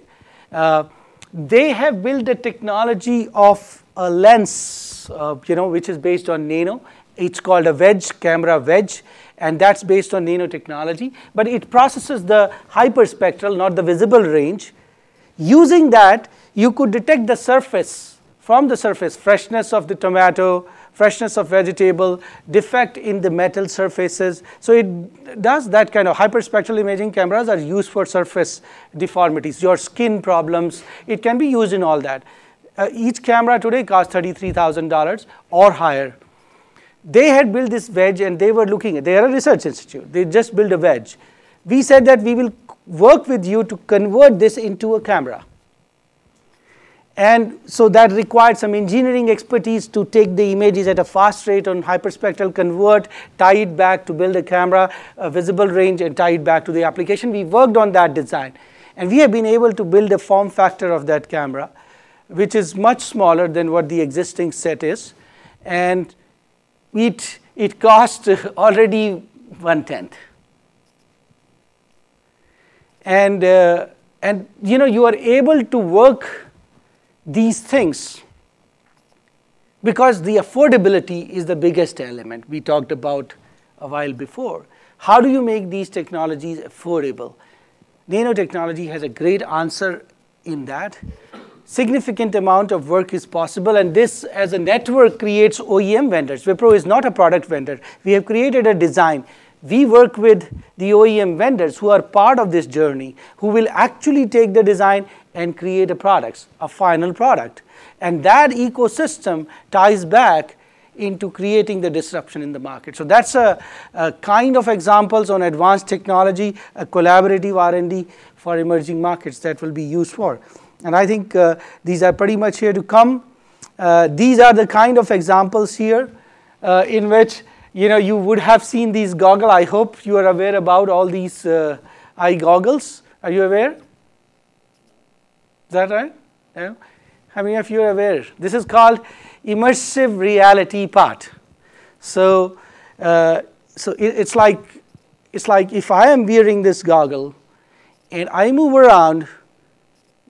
They have built a technology of a lens, which is based on nano. It's called a wedge, camera wedge, and that's based on nanotechnology. But it processes the hyperspectral, not the visible range. Using that, you could detect the surface, from the surface, freshness of the tomato, freshness of vegetable, defect in the metal surfaces. So it does that kind of hyperspectral imaging cameras are used for surface deformities, your skin problems. It can be used in all that. Each camera today costs $33,000 or higher. They had built this wedge, and they were looking at, they are a research institute. They just built a wedge. We said that we will work with you to convert this into a camera. And so that required some engineering expertise to take the images at a fast rate on hyperspectral, convert, tie it back to build a camera, a visible range, and tie it back to the application. We worked on that design. And we have been able to build a form factor of that camera, which is much smaller than what the existing set is. And it cost already 1/10. And you are able to work these things because the affordability is the biggest element we talked about a while before. How do you make these technologies affordable? Nanotechnology has a great answer in that. Significant amount of work is possible, and this as a network creates OEM vendors. Wipro is not a product vendor. We have created a design. We work with the OEM vendors who are part of this journey, who will actually take the design and create a final product. And that ecosystem ties back into creating the disruption in the market. So that's a kind of examples on advanced technology, a collaborative R&D for emerging markets that will be used for. And I think these are pretty much here to come. These are the kind of examples here in which you would have seen these goggles. I hope you are aware about all these eye goggles. Are you aware? Is that right? Yeah. How many of you are aware? This is called immersive reality part. So, it's like if I am wearing this goggle and I move around,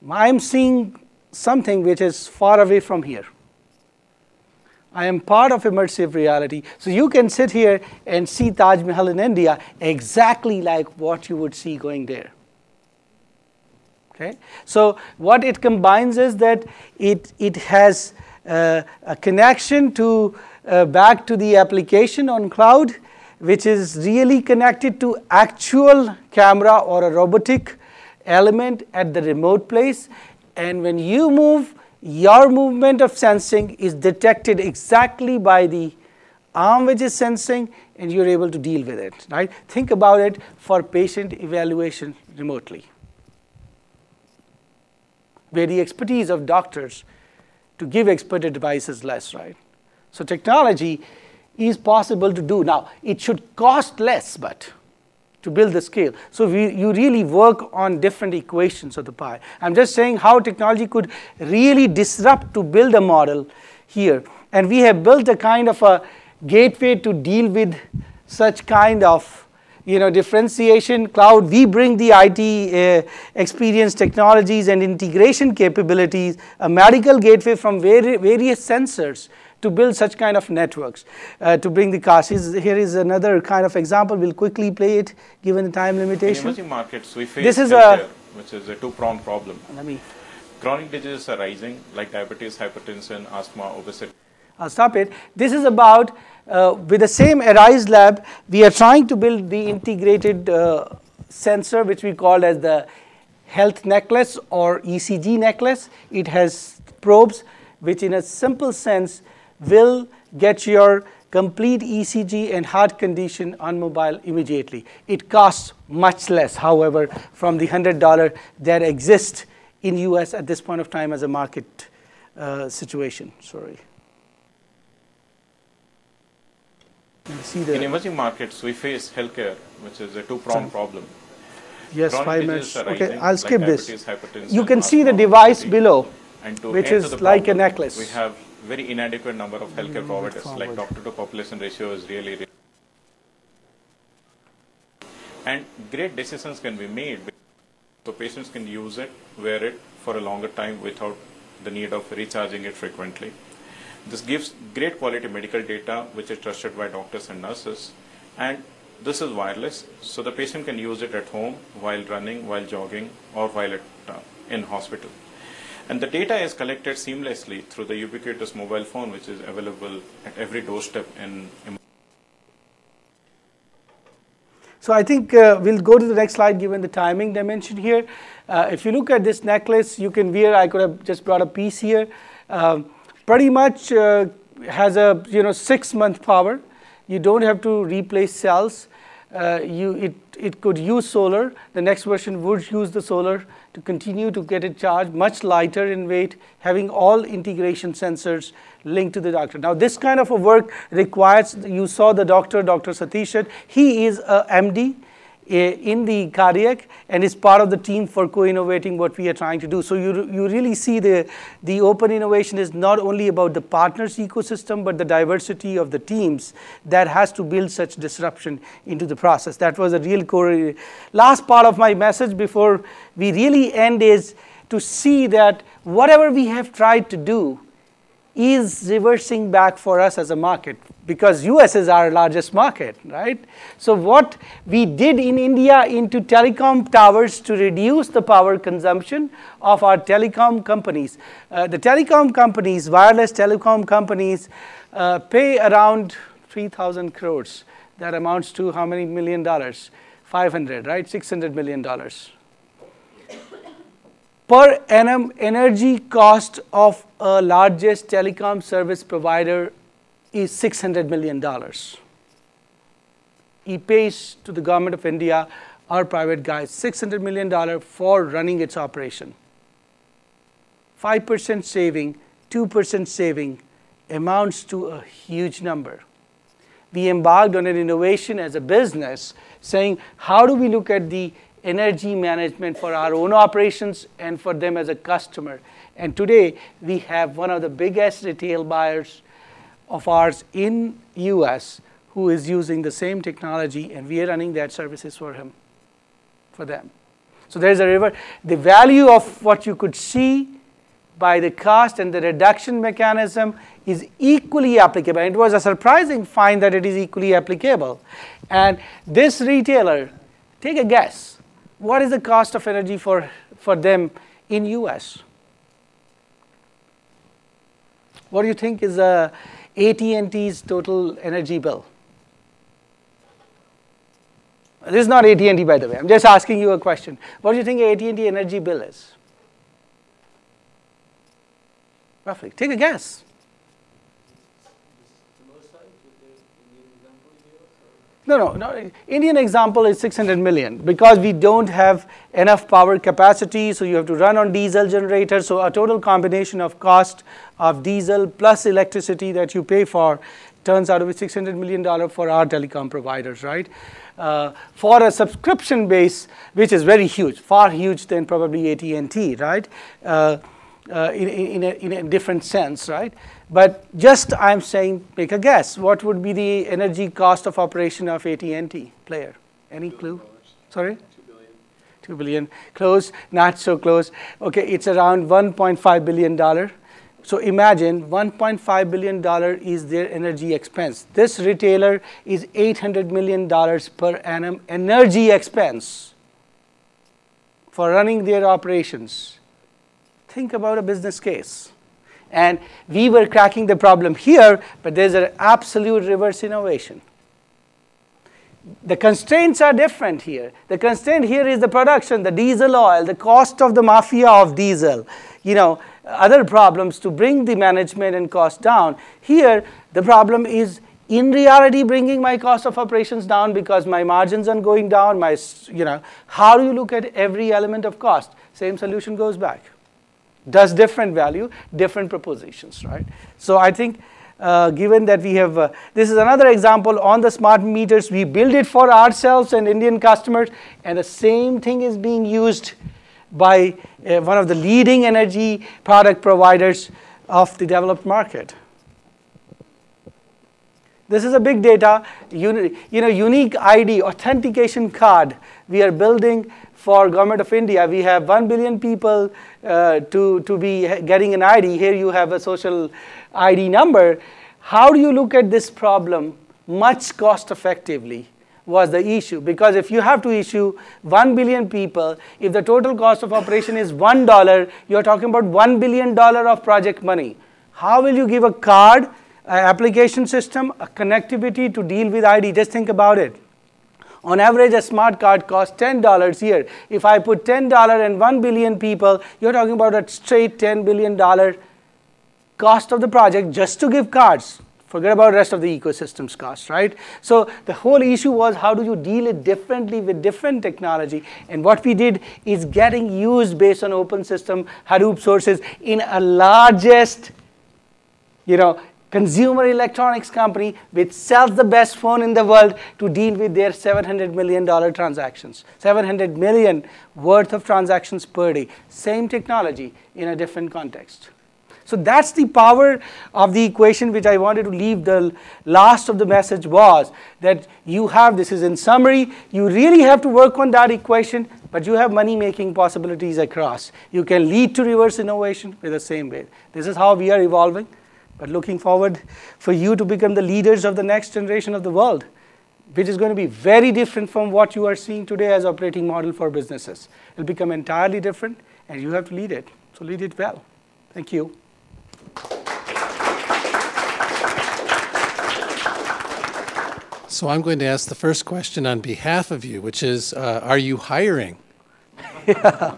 I am seeing something which is far away from here. I am part of immersive reality. So you can sit here and see Taj Mahal in India exactly like what you would see going there. Okay? So what it combines is that it has a connection to back to the application on cloud, which is really connected to actual camera or a robotic element at the remote place. And when you move, your movement of sensing is detected exactly by the arm which is sensing, and you're able to deal with it. Right? Think about it for patient evaluation remotely, where the expertise of doctors to give expert advice is less, right? So technology is possible to do. Now, it should cost less, but to build the scale. So you really work on different equations of the pie. I'm just saying how technology could really disrupt to build a model here. And we have built a kind of a gateway to deal with such kind of differentiation. Cloud, we bring the IT experience, technologies, and integration capabilities, a medical gateway from various sensors to build such kind of networks, to bring the cost. Here is another kind of example. We'll quickly play it, given the time limitation.
In emerging markets, we face
this is
healthcare, which is a two-pronged problem.
Let me.
Chronic diseases are rising, like diabetes, hypertension, asthma, obesity.
I'll stop it. This is about, with the same Arise lab, we are trying to build the integrated sensor, which we call as the health necklace or ECG necklace. It has probes which in a simple sense will get your complete ECG and heart condition on mobile immediately. It costs much less, however, from the $100 that exists in US at this point of time as a market situation. Sorry.
In emerging markets, we face healthcare, which is a two-pronged problem.
Yes,
Chronic
5
diseases
minutes.
are
Okay,
rising,
I'll skip
like
this.
diabetes, hypertension,
You can see
asthma,
the device
obesity.
below,
And to
which
add to
is
the
like a
problem,
necklace.
We have very inadequate number of healthcare providers, like
forward.
doctor to population ratio is really. And great decisions can be made, so patients can use it, wear it for a longer time without the need of recharging it frequently. This gives great quality medical data, which is trusted by doctors and nurses. And this is wireless, so the patient can use it at home, while running, while jogging, or while in hospital. And the data is collected seamlessly through the ubiquitous mobile phone, which is available at every doorstep in.
So I think we'll go to the next slide given the timing dimension here. If you look at this necklace, you can wear, I could have just brought a piece here, pretty much has a 6-month power. You don't have to replace cells. It could use solar. The next version would use the solar to continue to get it charged, much lighter in weight, having all integration sensors linked to the doctor. Now, this kind of a work requires, you saw the doctor, Dr. Satish, he is a MD in the cardiac and is part of the team for co-innovating what we are trying to do. So you really see the open innovation is not only about the partners ecosystem, but the diversity of the teams that has to build such disruption into the process. That was a real core. Last part of my message before we really end is to see that whatever we have tried to do is reversing back for us as a market, because US is our largest market, right? So what we did in India into telecom towers to reduce the power consumption of our telecom companies. The telecom companies, wireless telecom companies, pay around 3,000 crores. That amounts to how many $million? 500, right? $600 million. Per annum energy cost of a largest telecom service provider is $600 million. He pays to the government of India, our private guys, $600 million for running its operation. 5% saving, 2% saving amounts to a huge number. We embarked on an innovation as a business saying, how do we look at the energy management for our own operations and for them as a customer. And today, we have one of the biggest retail buyers of ours in US who is using the same technology, and we are running that services for him, for them. So there's a river. The value of what you could see by the cost and the reduction mechanism is equally applicable. And it was a surprising find that it is equally applicable. And this retailer, take a guess. What is the cost of energy for them in US? What do you think is AT&T's total energy bill? This is not AT&T, by the way. I'm just asking you a question. What do you think AT&T energy bill is? Roughly. Take a guess. No. Indian example is 600 million because we don't have enough power capacity, so you have to run on diesel generators. So a total combination of cost of diesel plus electricity that you pay for turns out to be $600 million for our telecom providers, right? For a subscription base, which is very huge, far huge than probably AT&T, right? In a different sense, right? But just I'm saying, make a guess. What would be the energy cost of operation of AT&T player? Any clue? Sorry? 2 billion. Close, not so close. Okay, it's around $1.5 billion. So imagine $1.5 billion is their energy expense. This retailer is $800 million per annum energy expense for running their operations. Think about a business case. And we were cracking the problem here, but there's an absolute reverse innovation. the constraints are different here. The constraint here is the production, the diesel oil, the cost of the mafia of diesel, other problems to bring the management and cost down. Here, the problem is in reality bringing my cost of operations down because my margins are going down. How do you look at every element of cost? Same solution goes back. Does different value, different propositions, right? So I think given that we have, this is another example on the smart meters. We build it for ourselves and Indian customers, and the same thing is being used by one of the leading energy product providers of the developed market. This is a big data, unique ID, authentication card we are building for Government of India. We have 1 billion people to be getting an ID. Here you have a social ID number. How do you look at this problem much cost effectively was the issue. Because if you have to issue 1 billion people, if the total cost of operation is $1, you're talking about $1 billion of project money. How will you give a card, an application system, a connectivity to deal with ID? Just think about it. On average, a smart card costs $10 here. If I put $10 and 1 billion people, you're talking about a straight $10 billion cost of the project just to give cards. Forget about the rest of the ecosystem's cost, right? So the whole issue was how do you deal it differently with different technology? And what we did is getting used based on open system Hadoop sources in a largest, consumer electronics company which sells the best phone in the world to deal with their $700 million transactions. 700 million worth of transactions per day. Same technology in a different context. So that's the power of the equation which I wanted to leave. The last of the message was that you have, this is in summary, you really have to work on that equation, but you have money-making possibilities across. You can lead to reverse innovation with the same way. This is how we are evolving. But looking forward for you to become the leaders of the next generation of the world, which is going to be very different from what you are seeing today as operating model for businesses. It will become entirely different, and you have to lead it. So lead it well. Thank you.
So I'm going to ask the first question on behalf of you, which is, are you hiring?
Yeah,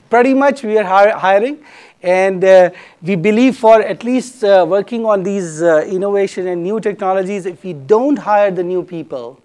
pretty much we are hiring. And we believe for at least working on these innovation and new technologies, if we don't hire the new people,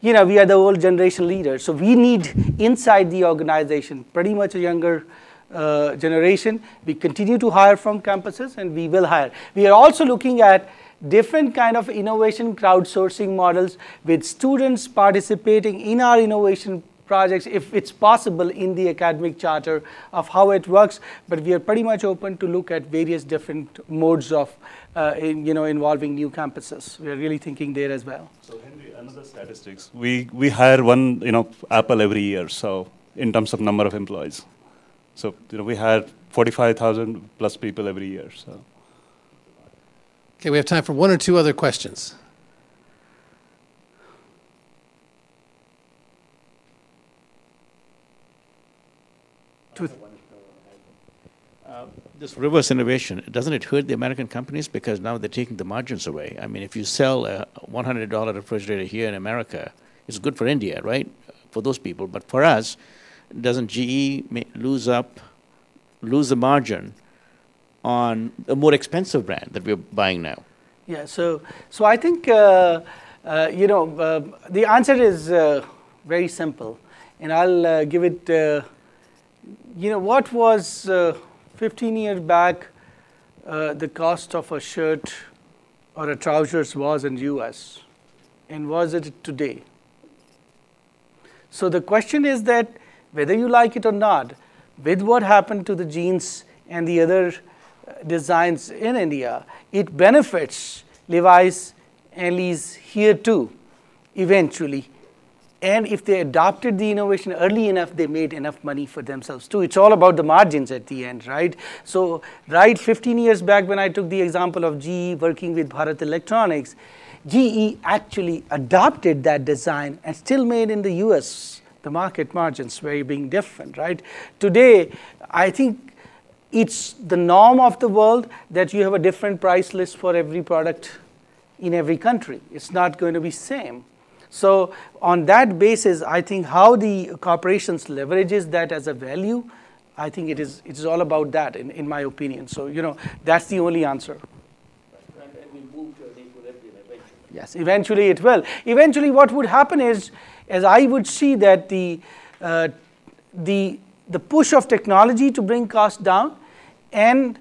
we are the old generation leaders. So we need inside the organization pretty much a younger generation. We continue to hire from campuses, and we will hire. We are also looking at different kind of innovation crowdsourcing models with students participating in our innovation projects, if it's possible, in the academic charter of how it works. But we are pretty much open to look at various different modes of involving new campuses. We are really thinking there as well.
So Henry, another statistics. We hire one Apple every year. So in terms of number of employees, so we hire 45,000 plus people every year. So.
Okay, we have time for one or two other questions.
This reverse innovation, doesn't it hurt the American companies because now they're taking the margins away? I mean, if you sell a $100 refrigerator here in America, it's good for India, right? For those people. But for us, doesn't GE lose the margin on a more expensive brand that we're buying now?
Yeah, so I think, the answer is very simple. And I'll give it, what was 15 years back the cost of a shirt or a trousers was in US, and was it today? So the question is that whether you like it or not, with what happened to the jeans and the other designs in India, it benefits Levi's and Lee's here too, eventually. And if they adopted the innovation early enough, they made enough money for themselves too. It's all about the margins at the end, right? So, 15 years back when I took the example of GE working with Bharat Electronics, GE actually adopted that design and still made in the US. The market margins were being different, right? Today, I think it's the norm of the world that you have a different price list for every product in every country. It's not going to be same. So on that basis, I think how the corporations leverages that as a value, I think it is all about that, in my opinion. So, that's the only answer.
And we move to an equilibrium eventually.
Yes, eventually it will. Eventually what would happen is, as I would see that the push of technology to bring costs down and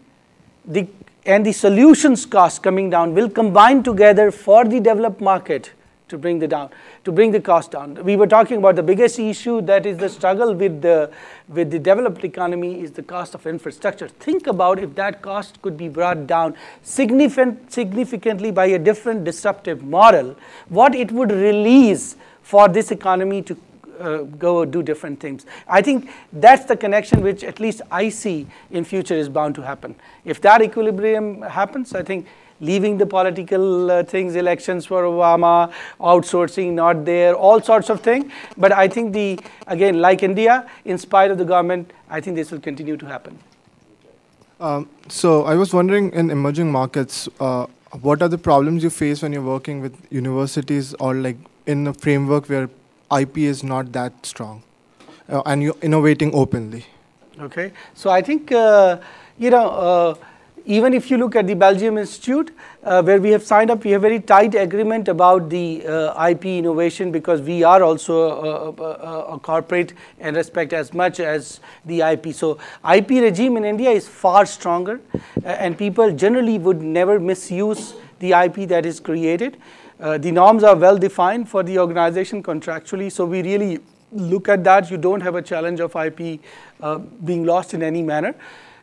the solutions cost coming down will combine together for the developed market to bring the cost down. We were talking about the biggest issue that is the struggle with the developed economy is the cost of infrastructure. Think about if that cost could be brought down significantly by a different disruptive model, what it would release for this economy to go do different things. I think that's the connection which at least I see in future is bound to happen. If that equilibrium happens, I think leaving the political things, elections for Obama, outsourcing not there, all sorts of things. But I think again, like India, in spite of the government, I think this will continue to happen.
So I was wondering, in emerging markets, what are the problems you face when you're working with universities or like in a framework where IP is not that strong and you're innovating openly? Okay.
So I think, even if you look at the Belgium Institute, where we have signed up, we have very tight agreement about the IP innovation because we are also a corporate and respect as much as the IP. So IP regime in India is far stronger and people generally would never misuse the IP that is created. The norms are well defined for the organization contractually, so we really look at that. You don't have a challenge of IP being lost in any manner.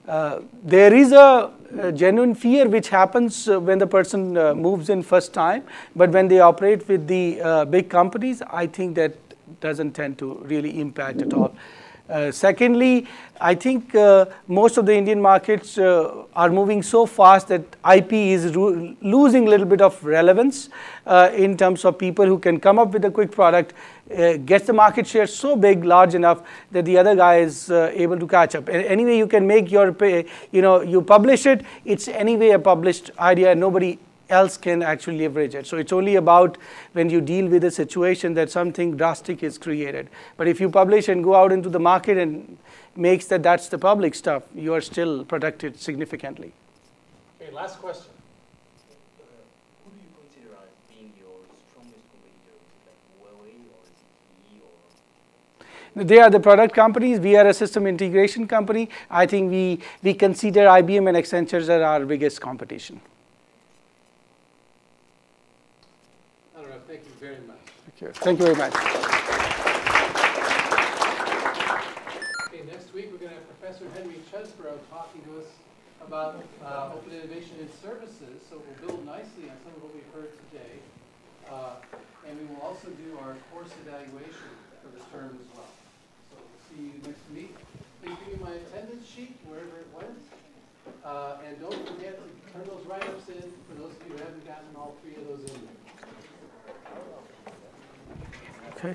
There is a genuine fear which happens when the person moves in first time, but when they operate with the big companies, I think that doesn't tend to really impact at all. Secondly, I think most of the Indian markets are moving so fast that IP is losing a little bit of relevance in terms of people who can come up with a quick product, gets the market share so big, large enough that the other guy is able to catch up. And anyway, you can make your, you publish it, it's anyway a published idea, nobody else can actually leverage it. So it's only about when you deal with a situation that something drastic is created. But if you publish and go out into the market and makes that's the public stuff, you are still protected significantly.
Okay, last question.
Who do you consider as being your strongest competitors? Like Huawei or ZTE or?
They are the product companies. We are a system integration company. I think we consider IBM and Accenture as our biggest competition.
Anurag, thank you very much.
Thank you very much.
Okay, next week we're going to have Professor Henry Chesbrough talking to us about open innovation in services. So we'll build nicely on some of what we've heard today. And we will also do our course evaluation for the term as well. So we'll see you next week. Please give me my attendance sheet wherever it went. And don't forget to turn those write-ups in for those of you who haven't gotten all 3 of those in there.
Okay.